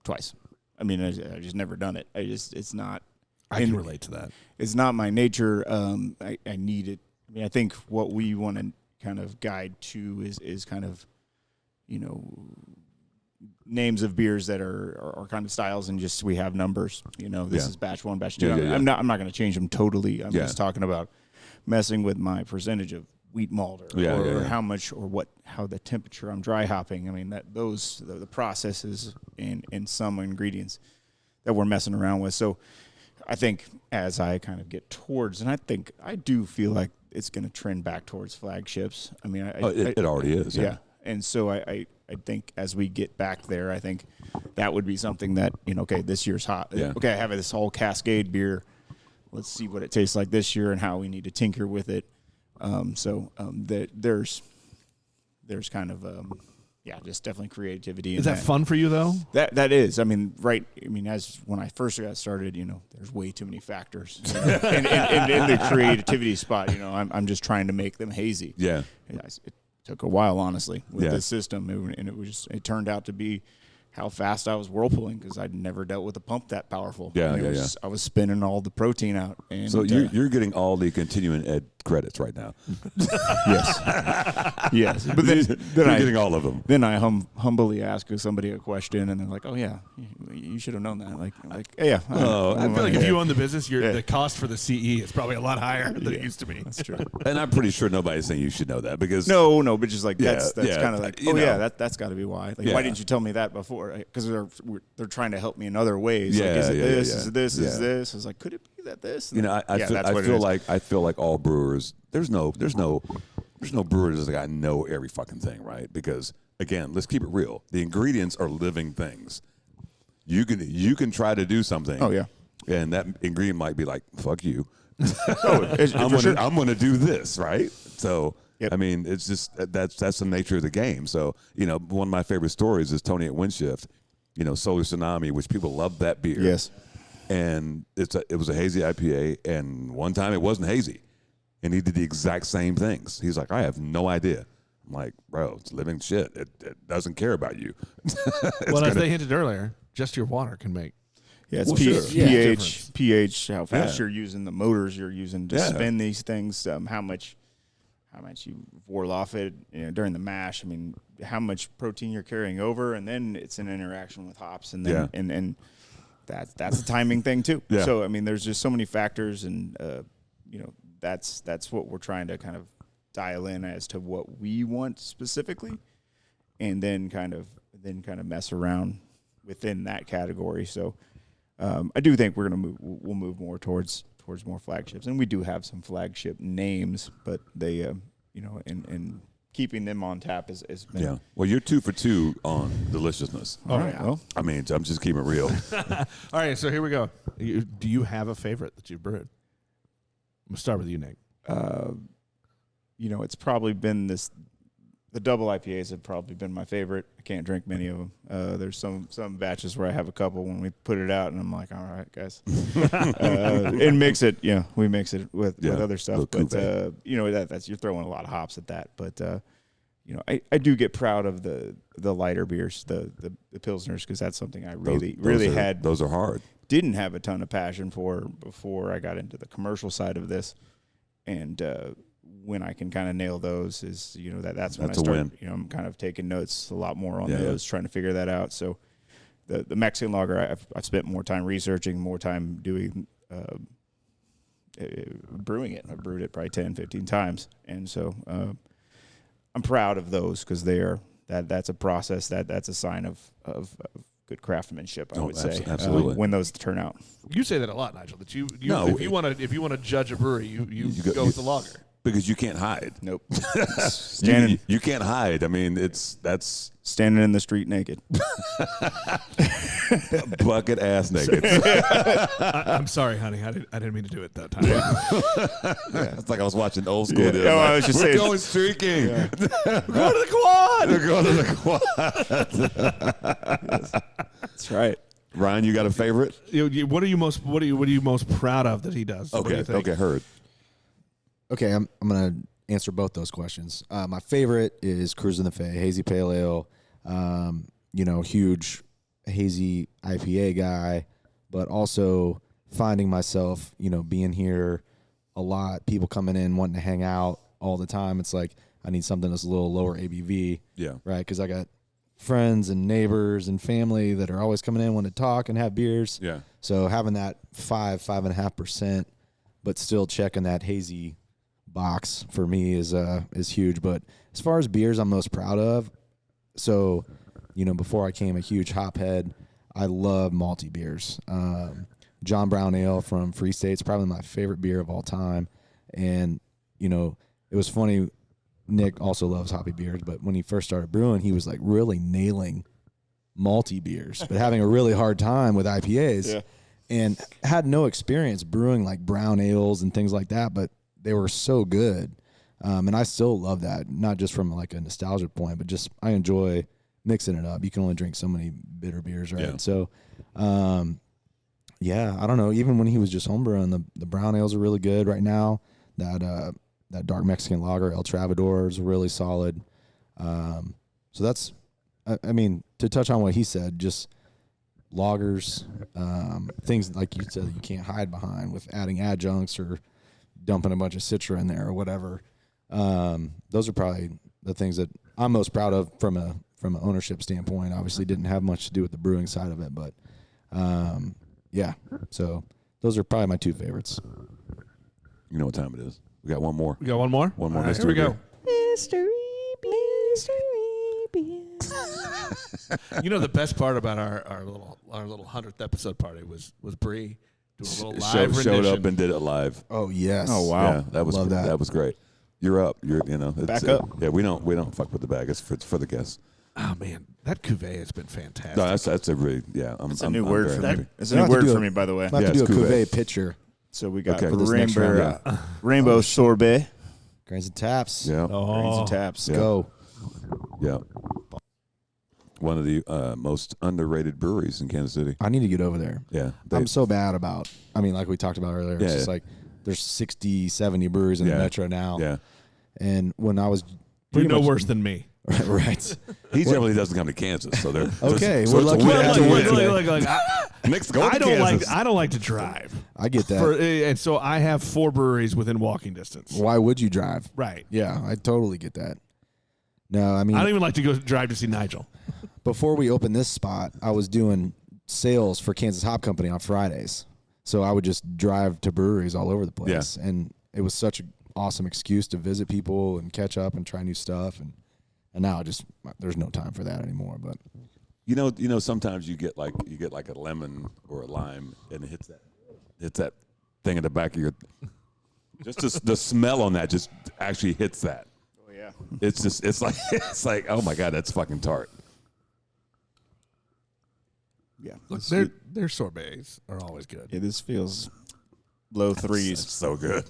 twice. I mean, I just never done it. It's not. I can relate to that. It's not my nature. I need it. I mean, I think what we want to kind of guide to is kind of, names of beers that are kind of styles, and just we have numbers. This is batch 1, batch 2. I'm not going to change them totally. I'm just talking about messing with my percentage of wheat malt or how much or how the temperature I'm dry hopping. I mean, the processes and some ingredients that we're messing around with. So I think as I kind of get towards, and I do feel like it's going to trend back towards flagships. I mean, it already is. Yeah. And so I think as we get back there, I think that would be something that, okay, this year's hot. Yeah. Okay, I have this whole Cascade beer. Let's see what it tastes like this year and how we need to tinker with it. There's kind of just definitely creativity. Is that fun for you though? That is. I mean, right. I mean, as when I first got started, there's way too many factors in the creativity spot. I'm just trying to make them hazy. Yeah. It took a while, honestly, with this system, and it turned out to be how fast I was whirlpooling because I'd never dealt with a pump that powerful. Yeah, I was spinning all the protein out. And so you're getting all the continuing ed credits right now. Yes. Yes. But then you're getting all of them. Then I humbly ask somebody a question, and they're like, "Oh yeah, you should have known that." Like yeah. I feel like if you own the business, the cost for the CE is probably a lot higher than it used to be. That's true. And I'm pretty sure nobody's saying you should know that because no, but just like that's kind of like that's got to be why. Like why didn't you tell me that before? Because they're trying to help me in other ways. Yeah, like, is it this? Yeah. Is it this? Is this? I was like, could it be that this? And I feel like all brewers. There's no brewer that's like I know every fucking thing, right? Because again, let's keep it real. The ingredients are living things. You can try to do something. Oh yeah. And that ingredient might be like, fuck you. I'm gonna do this, right? So I mean, it's just that's the nature of the game. So one of my favorite stories is Tony at Windshift. Solar Tsunami, which people love that beer. Yes. And it was a hazy IPA, and one time it wasn't hazy, and he did the exact same things. He's like, I have no idea. I'm like, bro, it's living shit. It doesn't care about you. Well, as they hinted earlier, just your water can make. Yeah, it's pH, how fast you're using the motors you're using to spin these things, how much you whirl off it during the mash. I mean, how much protein you're carrying over, and then it's an interaction with hops, and then and that's a timing thing too. Yeah. So I mean, there's just so many factors, and that's what we're trying to kind of dial in as to what we want specifically, and then kind of mess around within that category. So I do think we'll move more towards more flagships, and we do have some flagship names, but they and keeping them on tap is been. Yeah. Well, you're 2 for 2 on deliciousness. All right. Well, I mean, I'm just keeping it real. All right. So here we go. Do you have a favorite that you've brewed? I'm gonna start with you, Nick. It's probably been the double IPAs have probably been my favorite. I can't drink many of them. There's some batches where I have a couple when we put it out, and I'm like, all right, guys, and mix it. Yeah, we mix it with other stuff. But that's you're throwing a lot of hops at that. But I do get proud of the lighter beers, the pilsners, because that's something I really had. Those are hard. Didn't have a ton of passion for before I got into the commercial side of this, and when I can kind of nail those is that's when I start. I'm kind of taking notes a lot more on those, trying to figure that out. So the Mexican lager, I've spent more time researching, more time doing brewing it. I've brewed it probably 10, 15 times, and so I'm proud of those because that's a process that's a sign of good craftsmanship, I would say. Absolutely. When those turn out. You say that a lot, Nigel. That if you want to judge a brewery, you go with the lager. Because you can't hide. Nope. You can't hide. I mean, that's standing in the street naked. Bucket ass naked. I'm sorry, honey. I didn't mean to do it that time. It's like I was watching old school. Yeah. I was just saying. We're going streaking. Yeah. We're going to the quad. We're going to the quad. That's right. Ryan, you got a favorite? What are you most proud of that he does? Okay, heard. Okay, I'm going to answer both those questions. My favorite is Cruising the Fae, Hazy Pale Ale. Huge hazy IPA guy, but also finding myself, being here a lot, people coming in, wanting to hang out all the time. It's like I need something that's a little lower ABV. Yeah. Right? Because I got friends and neighbors and family that are always coming in, wanting to talk and have beers. Yeah. So having that 5.5%, but still checking that hazy box for me is huge. But as far as beers I'm most proud of, so before I came a huge hop head, I love malty beers. John Brown Ale from Free State's probably my favorite beer of all time. And it was funny, Nick also loves hoppy beers, but when he first started brewing, he was like really nailing malty beers but having a really hard time with IPAs. And had no experience brewing like brown ales and things like that, but they were so good. And I still love that, not just from like a nostalgia point, but just I enjoy mixing it up. You can only drink so many bitter beers, right? Yeah. So, I don't know. Even when he was just homebrewing, the brown ales are really good right now. That dark Mexican lager, El Travador, is really solid. So I mean, to touch on what he said, just lagers, things like you said you can't hide behind with adding adjuncts or dumping a bunch of Citra in there or whatever. Those are probably the things that I'm most proud of from an ownership standpoint. Obviously, didn't have much to do with the brewing side of it, but yeah. So those are probably my two favorites. You know what time it is? We got one more. We got one more. One more. Right, here we go. Mystery beer. You know, the best part about our little 100th episode party was Bree doing a little live rendition. Showed up and did it live. Oh yes. Oh wow. Yeah, that was Love that. That was great. You're up. It's, back up. Yeah, we don't fuck with the bag. It's for the guests. Oh man, that cuvee has been fantastic. No, that's a really It's a new word for me. It's a We'll new have to word do for me, by the way. We'll have to do a cuvee. cuvee picture. So we got Okay. For this next round, rainbow sorbet. Grains and taps. Yeah. Grains and taps. Yeah. Go. Yeah. One of the most underrated breweries in Kansas City. I need to get over there. Yeah. I'm so bad about, like we talked about earlier, it's just like there's 60, 70 breweries in the metro now. Yeah. And when I was you know worse than me. right. He generally doesn't come to Kansas, so they're Okay, So we're it's a lucky win. to have It's a you win. today. Nick's going to Kansas. I don't like to drive. I get that. And so I have 4 breweries within walking distance. Why would you drive? Right. Yeah, I totally get that. No, I mean, I don't even like to go drive to see Nigel. before we opened this spot, I was doing sales for Kansas Hop Company on Fridays. So I would just drive to breweries all over the place. Yeah. And it was such an awesome excuse to visit people and catch up and try new stuff. And now there's no time for that anymore. But You know, sometimes you get like a lemon or a lime, and it hits that thing in the back of your. Just the smell on that just actually hits that. Oh yeah. It's like oh my god, that's fucking tart. Yeah. Look, their sorbets are always good. Yeah, this feels low threes. It's so good.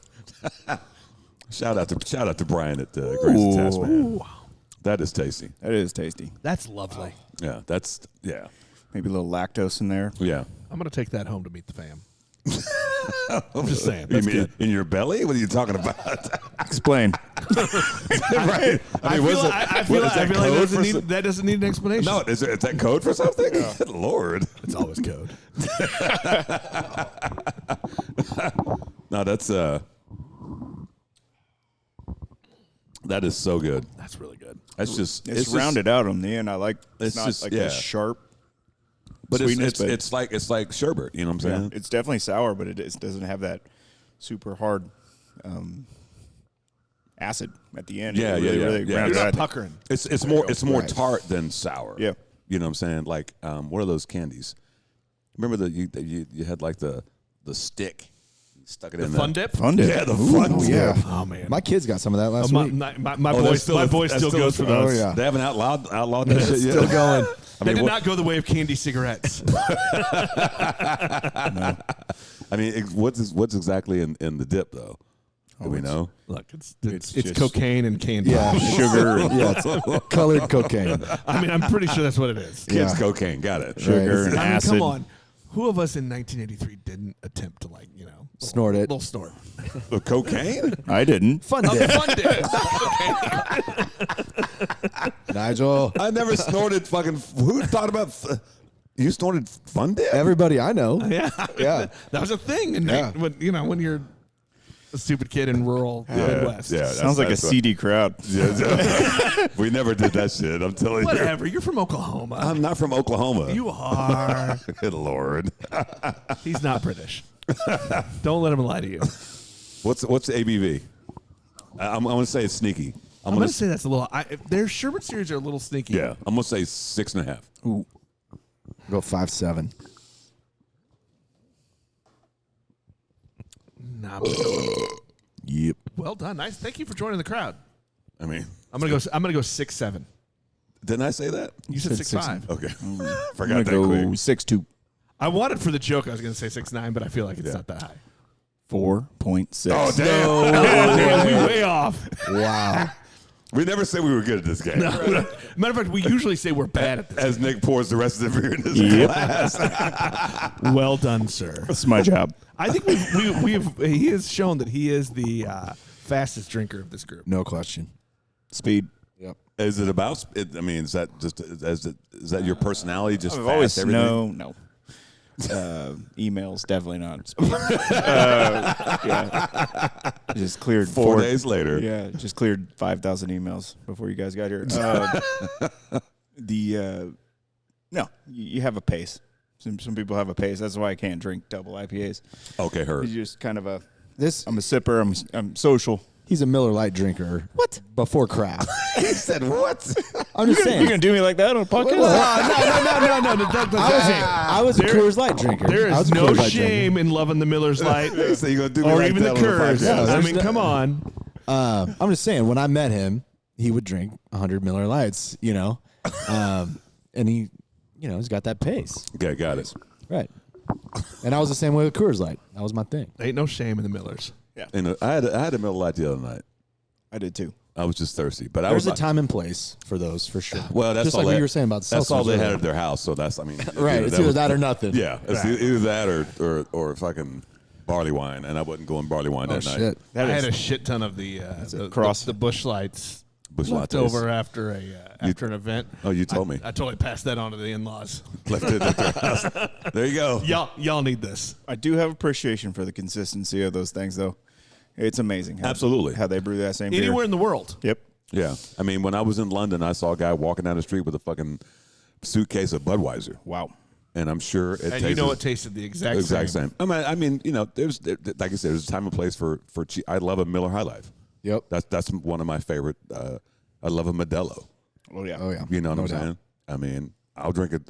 shout out to Brian at Grains and Taps, man. That is tasty. That is tasty. That's lovely. Yeah, Maybe a little lactose in there. yeah. I'm going to take that home to meet the fam. I'm just saying. You mean in your belly? What are you talking about? Explain. Right. I feel like that doesn't need an explanation. No, is that code for something? Good Lord. It's always code. No, that is so good. That's really good. That's just It's rounded out on the end. I like it's not just- like yeah. a sharp but sweetness, it's like sherbet. You know what I'm saying? it's definitely sour, but it doesn't have that super hard acid at the end. Yeah, It yeah. really You're rounded not out. puckering. It's more Right. tart than sour. Yeah. You know what I'm saying? Like what are those candies? Remember you had like the stick. You stuck it in Fun dip? Fun dip. Yeah, the fun dip. yeah. Oh, man. My kids got some of that last week. My boy still goes for those. Oh, yeah. They haven't outlawed that shit yet. Still going. They did not go the way of candy cigarettes. I mean, what's exactly in the dip though? Do we know? Look, it's just- cocaine and candy. Yeah. Sugar. Yeah, it's colored cocaine. I mean, I'm pretty sure that's what it is. Kids Yeah. cocaine. Got it. Sugar and I mean, acid. come on. Who of us in 1983 didn't attempt to Snort it. little snort? The cocaine? I didn't. Fun dip. Fun dip. Nigel. I never snorted fucking. Who thought about? You snorted Fun Dip? Everybody I know. Yeah, Yeah. that was a thing. And Yeah. when you're a stupid kid in rural Midwest. Yeah, Sounds like a that's what- seedy crowd. We never did that shit. I'm telling you. Whatever. You're from Oklahoma. I'm not from Oklahoma. You are. Good Lord. He's not British. Don't let him lie to you. What's the ABV? I'm going to say it's sneaky. I'm going to say that's a little. Their sherbet series are a little sneaky. Yeah, I'm going to say 6.5. Ooh. Go 5.7. Nah, Yep. well done. Nice. Thank you for joining the crowd. I mean, I'm gonna go 6.7. didn't I say that? You said 6.5. Okay. I'm Forgot that gonna go quick. 6.2. I wanted for the joke. I was gonna say 6.9, but I feel like it's not that high. 4.6. Oh, damn. Damn, we way off. Wow. We never said we were good at this game. Matter of fact, we usually say we're bad at this. As Nick pours the rest of the beer in his glass. Well done, sir. That's my job. I think he has shown that he is the fastest drinker of this group. No question. Speed. Yep. Is it about? I mean, is that just is that your personality? Just I've fast, always everything? no. Emails definitely not. Just cleared 4 days later. Yeah, just cleared 5,000 emails before you guys got here. No, you have a pace. Some people have a pace. That's why I can't drink double IPAs. Okay, heard. You're just kind of I'm a sipper. I'm social. He's a Miller Lite drinker. What? Before craft. He said what? I'm just saying. You're going to do me like that on a podcast? No. I was a Coors Light drinker. There is no shame in loving the Miller's Light So you gonna do me or like even the that on Coors. podcast? I mean, come on. I'm just saying, when I met him, he would drink 100 Miller Lights, and he, he's got that pace. Okay, got it. Right. And I was the same way with Coors Light. That was my thing. Ain't no shame in the Millers. Yeah. And I had a Miller Lite the other night. I did too. I was just thirsty, but There's a time and place for those, for sure. Well, that's just all like what you were saying about that's all seltzers they had earlier. at their house. So that's Right. It's either that or nothing. Yeah, it's either that or fucking barley wine, and I wasn't going barley wine that night. Shit. I had a shit ton of the Busch Lights Busch left Lattes. over after an event. Oh, you told me. I totally passed that on to the in-laws. Left it at their house. There you go. Y'all need this. I do have appreciation for the consistency of those things, though. It's amazing. Absolutely. How they brew that same Anywhere beer. in the world. Yep. Yeah, I mean, when I was in London, I saw a guy walking down the street with a fucking suitcase of Budweiser. Wow. And I'm sure it And it tasted the exact same. I mean, there's like I said, there's a time and place for cheap. I love a Miller High Life. Yep. That's one of my favorite. I love a Modelo. Oh yeah. Oh, yeah. You know what No I'm doubt. saying? I mean, I'll drink it.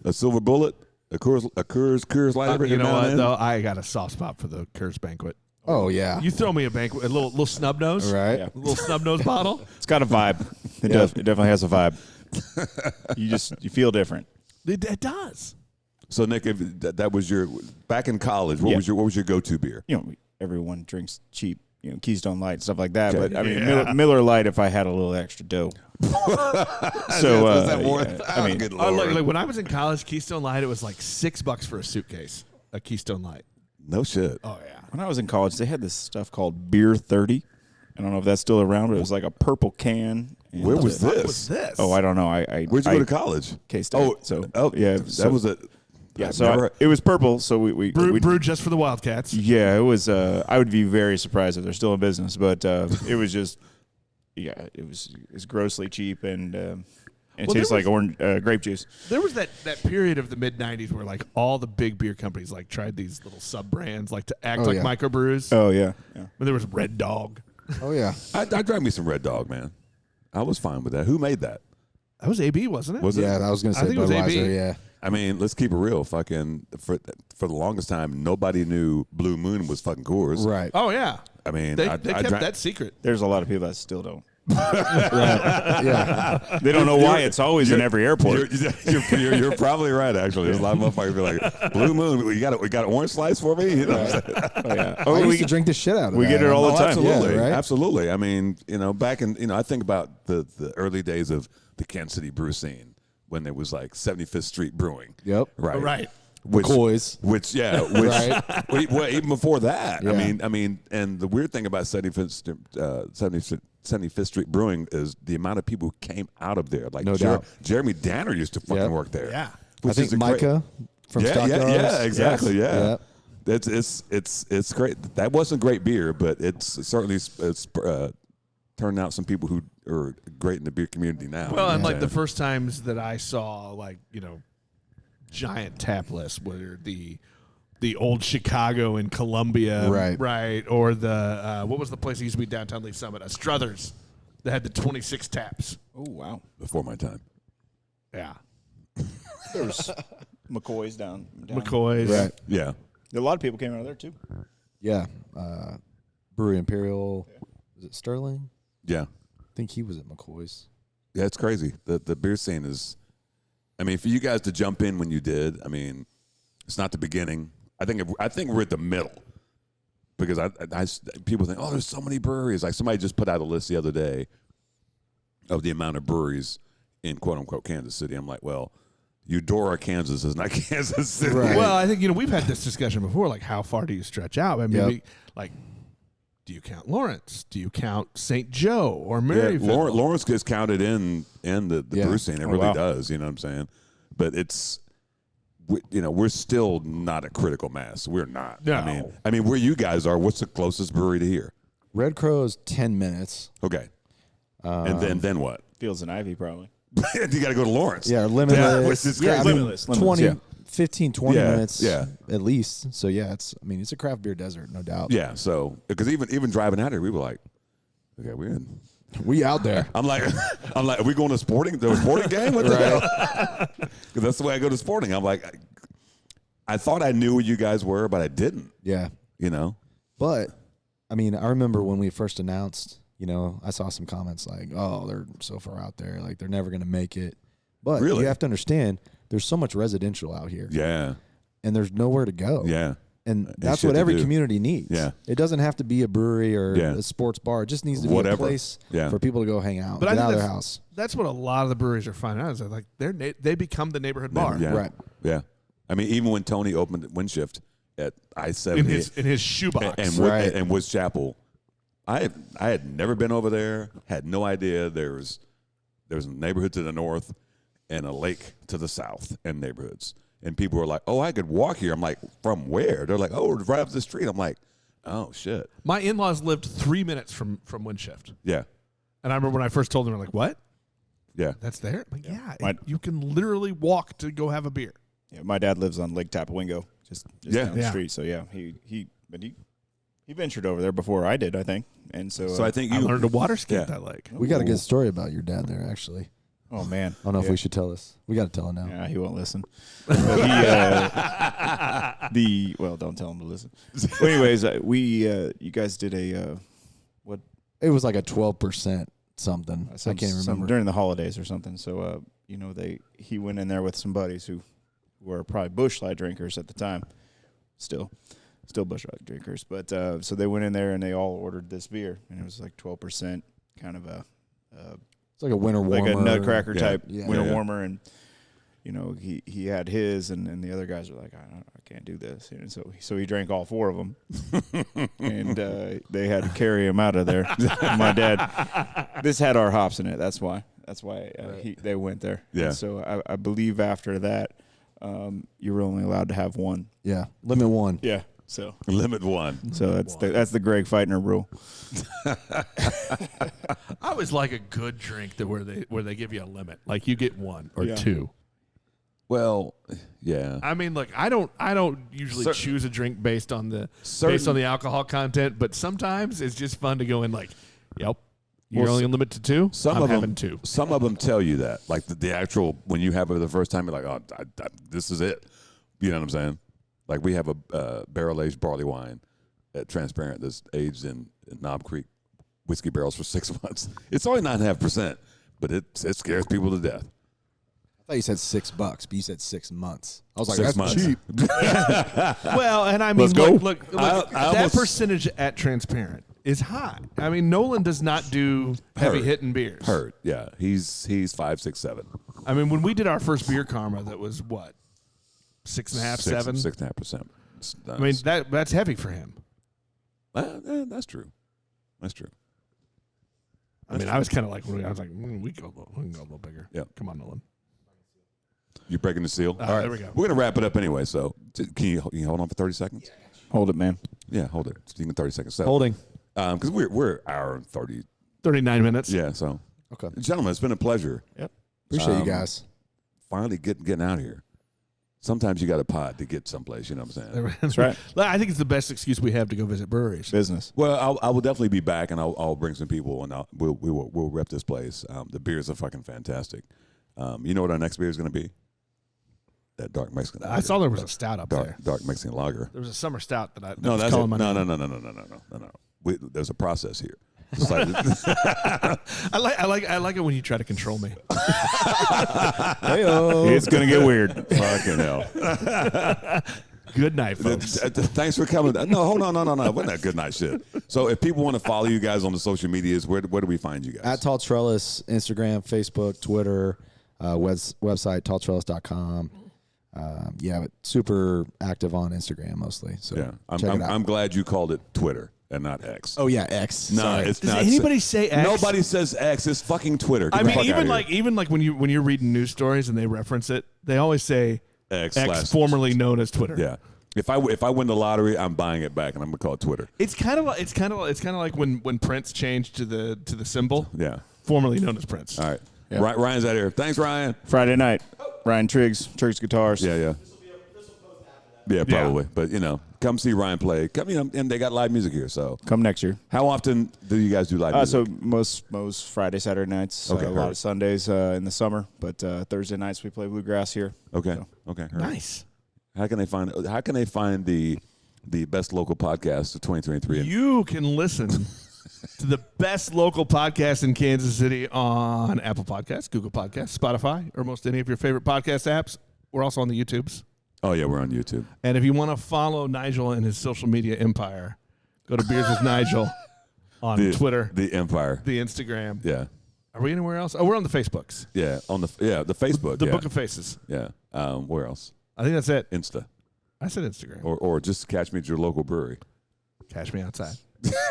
A Silver Bullet, a Coors Light. Every You know now and what, then. though? I got a soft spot for the Coors Banquet. Oh, yeah. You throw me a banquet, a little snub nose. Right. Yeah. A little snub nose bottle. It's got a vibe. It definitely has a vibe. You feel different. It does. So Nick, if that was your back in college, what was your go-to beer? Everyone drinks cheap, Keystone Light, stuff like that. Okay. But I mean, Miller Lite if I had a little extra dough. So Is that more? yeah, I mean, good Lord. Like when I was in college, Keystone Light, it was like $6 for a suitcase. A Keystone Light. No shit. Oh yeah. when I was in college, they had this stuff called Beer 30. I don't know if that's still around, but it was like a purple can. Where was this? What was this? Oh, I don't know. Where'd you go to college? K-State. Yeah, that was it. Yeah, so it was purple. So we brewed just for the Wildcats. Yeah, it was. I would be very surprised if they're still in business, but it was just, it's grossly cheap and it tastes like orange grape juice. There was that period of the mid '90s where like all the big beer companies like tried these little sub brands like to act like microbrews. Oh yeah. But there was Red Dog. Oh yeah. I drank me some Red Dog, man. I was fine with that. Who made that? That was AB, wasn't it? Was it? Yeah, I was going to I say think it was AB. Budweiser, yeah. I mean, let's keep it real. Fucking for the longest time, nobody knew Blue Moon was fucking Coors. Right. Oh yeah. I mean, They I kept drank, that secret. There's a lot of people that still don't. Right. Yeah. They don't know why it's always in every airport. You're probably right. Actually, there's a lot of motherfuckers be like, Blue Moon. We got an orange slice for me. You know what I'm saying? Oh yeah. I used to drink the shit out of we that. get it all the time. Absolutely, Yeah, right? absolutely. I mean, back in I think about the early days of the Kansas City brew scene when there was like 75th Street Brewing. Yep. Right. Right. McCoy's. Well, even before that. Yeah. I mean, and the weird thing about 75th Street Brewing is the amount of people who came out of there. Like No doubt. Jeremy Danner used to fucking Yep. work there. Yeah. I think Micah from Stockyards. Yeah, exactly. Yes. Yeah. It's great. That wasn't great beer, but it's certainly turned out some people who are great in the beer community now. Well, and Yeah. like the first times that I saw like giant tap lists were the old Chicago in Columbia, Right. or the what was the place that used to be downtown Lee Summit, Struthers, that had the 26 taps. Oh wow. Before my time. Yeah, There's McCoy's down. McCoy's. Right. Yeah. A lot of people came out of there too. Yeah. Brewery Imperial. Was it Sterling? Yeah. I think he was at McCoy's. Yeah, it's crazy. The beer scene is, I mean, for you guys to jump in when you did, I mean, it's not the beginning. I think we're at the middle because I people think, oh, there's so many breweries. Like somebody just put out a list the other day of the amount of breweries in quote unquote Kansas City. I'm like, well, Eudora, Kansas is not Kansas City. Right. Well, I think we've had this discussion before. Like, how far do you stretch out? I mean, Yep. Do you count Lawrence? Do you count St. Joe or Maryville? Yeah, Lawrence gets counted in the brew scene. It really does. You know what I'm saying? But it's, we're still not a critical mass. We're not. No. I mean, where you guys are, what's the closest brewery to here? Red Crow's 10 minutes. Okay. And then what? Fields and Ivy, probably. You got to go to Lawrence. Yeah, Limitless. Yeah, Limitless. 15, 20 minutes at least. So, it's a craft beer desert, no doubt. Yeah, so, because even driving out here, we were like, okay, we're in. We out there. I'm like, are we going to sporting game? What the hell? Because that's the way I go to sporting. I'm like, I thought I knew where you guys were, but I didn't. Yeah. But, I remember when we first announced, I saw some comments like, oh, they're so far out there. Like, they're never going to make it. But really? You have to understand, there's so much residential out here. Yeah. And there's nowhere to go. Yeah. And that's what every community needs. Yeah. It doesn't have to be a brewery or a sports bar. It just needs to be a place for people to go hang out, get out of their house. That's what a lot of the breweries are finding out is that, like, they become the neighborhood bar. Yeah. Right. Yeah. Even when Tony opened Windshift at I-70 in his shoebox and Woods Chapel, I had never been over there, had no idea there was a neighborhood to the north and a lake to the south and neighborhoods. And people were like, oh, I could walk here. I'm like, from where? They're like, oh, right up the street. I'm like, oh, shit. My in-laws lived 3 minutes from Windshift. Yeah. And I remember when I first told them, they're like, what? Yeah. That's there? I'm like, you can literally walk to go have a beer. Yeah, my dad lives on Lake Tapawingo, just down the street. So, he ventured over there before I did, I think. And so I think I learned to water ski at that lake. We got a good story about your dad there, actually. Oh, man. I don't know if we should tell this. We got to tell him now. Yeah, he won't listen. But don't tell him to listen. Well, anyways, you guys did what? It was like a 12% something. I can't remember. During the holidays or something. So, he went in there with some buddies who were probably Busch Light drinkers at the time. Still Busch Light drinkers. But so they went in there and they all ordered this beer. And it was like 12%, kind of a... It's like a winter warmer. Like a nutcracker type winter warmer. And, he had his, and the other guys were like, I can't do this. And so he drank all 4 of them. And they had to carry him out of there. My dad, this had our hops in it. That's why they went there. Yeah. And so I believe after that, you were only allowed to have 1. Yeah. Limit 1. Yeah. So limit 1. So that's the Greg Feightner rule. I always like a good drink where they give you a limit, like you get 1 or 2. Well, yeah. I don't usually choose a drink based on the alcohol content, but sometimes it's just fun to go in like, yep, you're only limited to 2. I'm having 2. Some of them tell you that, like the actual when you have it the first time, you're like, oh, this is it. You know what I'm saying? Like we have a barrel-aged barley wine at Transparent that's aged in Knob Creek whiskey barrels for 6 months. It's only 9.5%, but it scares people to death. I thought you said $6, but you said 6 months. I was like, 6 that's months. cheap. Well, and I mean, look that percentage at Transparent is high. I mean, Nolan does not do heavy hitting beers. Yeah. He's 5, 6, 7. I mean, when we did our first beer karma, that was what? 6.5, 7? 6.5%. I mean, that's heavy for him. That's true. I mean, I was kind of like, we can go a little bigger. Yeah. Come on, Nolan. You breaking the seal? All right. There we go. We're going to wrap it up anyway, so can you hold on for 30 seconds? Hold it, man. Yeah, hold it. You can 30 seconds. So, Holding. Because we're hour and 30. 39 minutes. Yeah, so. Okay. Gentlemen, it's been a pleasure. Yep. Appreciate you guys. Finally getting out here. Sometimes you got a pod to get someplace, you know what I'm saying? That's right. I think it's the best excuse we have to go visit breweries. Business. Well, I will definitely be back, and I'll bring some people, and we'll rep this place. The beers are fucking fantastic. You know what our next beer is going to be? That dark Mexican lager. I saw there was a stout up there. Dark Mexican lager. There was a summer stout that was that's calling it. my name. No. There's a process here. It's like, I like it when you try to control me. Hey-o. It's gonna get weird. Fucking hell. Good night, folks. Thanks for coming. No, hold on, no. Wasn't that good night shit? So if people want to follow you guys on the social medias, where do we find you guys? At Tall Trellis, Instagram, Facebook, Twitter, website, talltrellis.com. But super active on Instagram mostly. So yeah, I'm glad you called it Twitter. and not X. Oh yeah, X. No, Sorry. it's Does not. anybody say X? Nobody says X. It's fucking Twitter. Get I the mean, fuck even outta here. like when you're reading news stories and they reference it, they always say X formerly known as Twitter. Yeah. If I win the lottery, I'm buying it back, and I'm gonna call it Twitter. It's kind of like when Prince changed to the symbol. Yeah. Formerly known as Prince. All right. Yeah. Ryan's out here. Thanks, Ryan. Friday night. Ryan Triggs Guitars. Yeah. Yeah, probably. Yeah. But, come see Ryan play. Come, and they got live music here, so. Come next year. How often do you guys do live music? So most Friday, Saturday nights. Okay. A lot of Sundays in the summer, but Thursday nights we play bluegrass here. Okay. So. Okay. Nice. How can they find the best local podcast of 2023? You can listen to the best local podcast in Kansas City on Apple Podcasts, Google Podcasts, Spotify, or most any of your favorite podcast apps. We're also on the YouTubes. Oh, yeah, we're on YouTube. And if you want to follow Nigel and his social media empire, go to Beers with Nigel on Twitter. The empire. The Instagram. Yeah. Are we anywhere else? Oh, we're on the Facebooks. Yeah, the Facebook. The Book of Faces. Yeah. Where else? I think that's it. Insta. I said Instagram. Or just catch me at your local brewery. Catch me outside.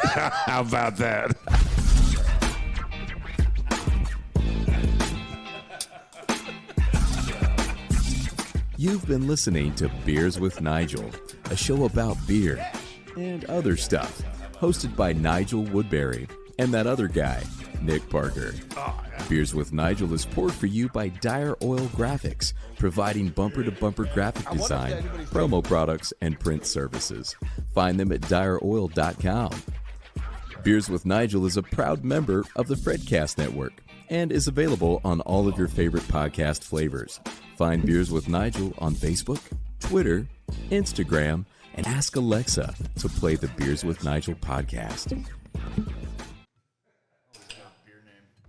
How about that? You've been listening to Beers with Nigel, a show about beer and other stuff, hosted by Nigel Woodberry and that other guy, Nick Parker. Beers with Nigel is poured for you by Dire Oil Graphics, providing bumper-to-bumper graphic design, promo products, and print services. Find them at direoil.com. Beers with Nigel is a proud member of the Fredcast Network and is available on all of your favorite podcast flavors. Find Beers with Nigel on Facebook, Twitter, Instagram, and ask Alexa to play the Beers with Nigel podcast.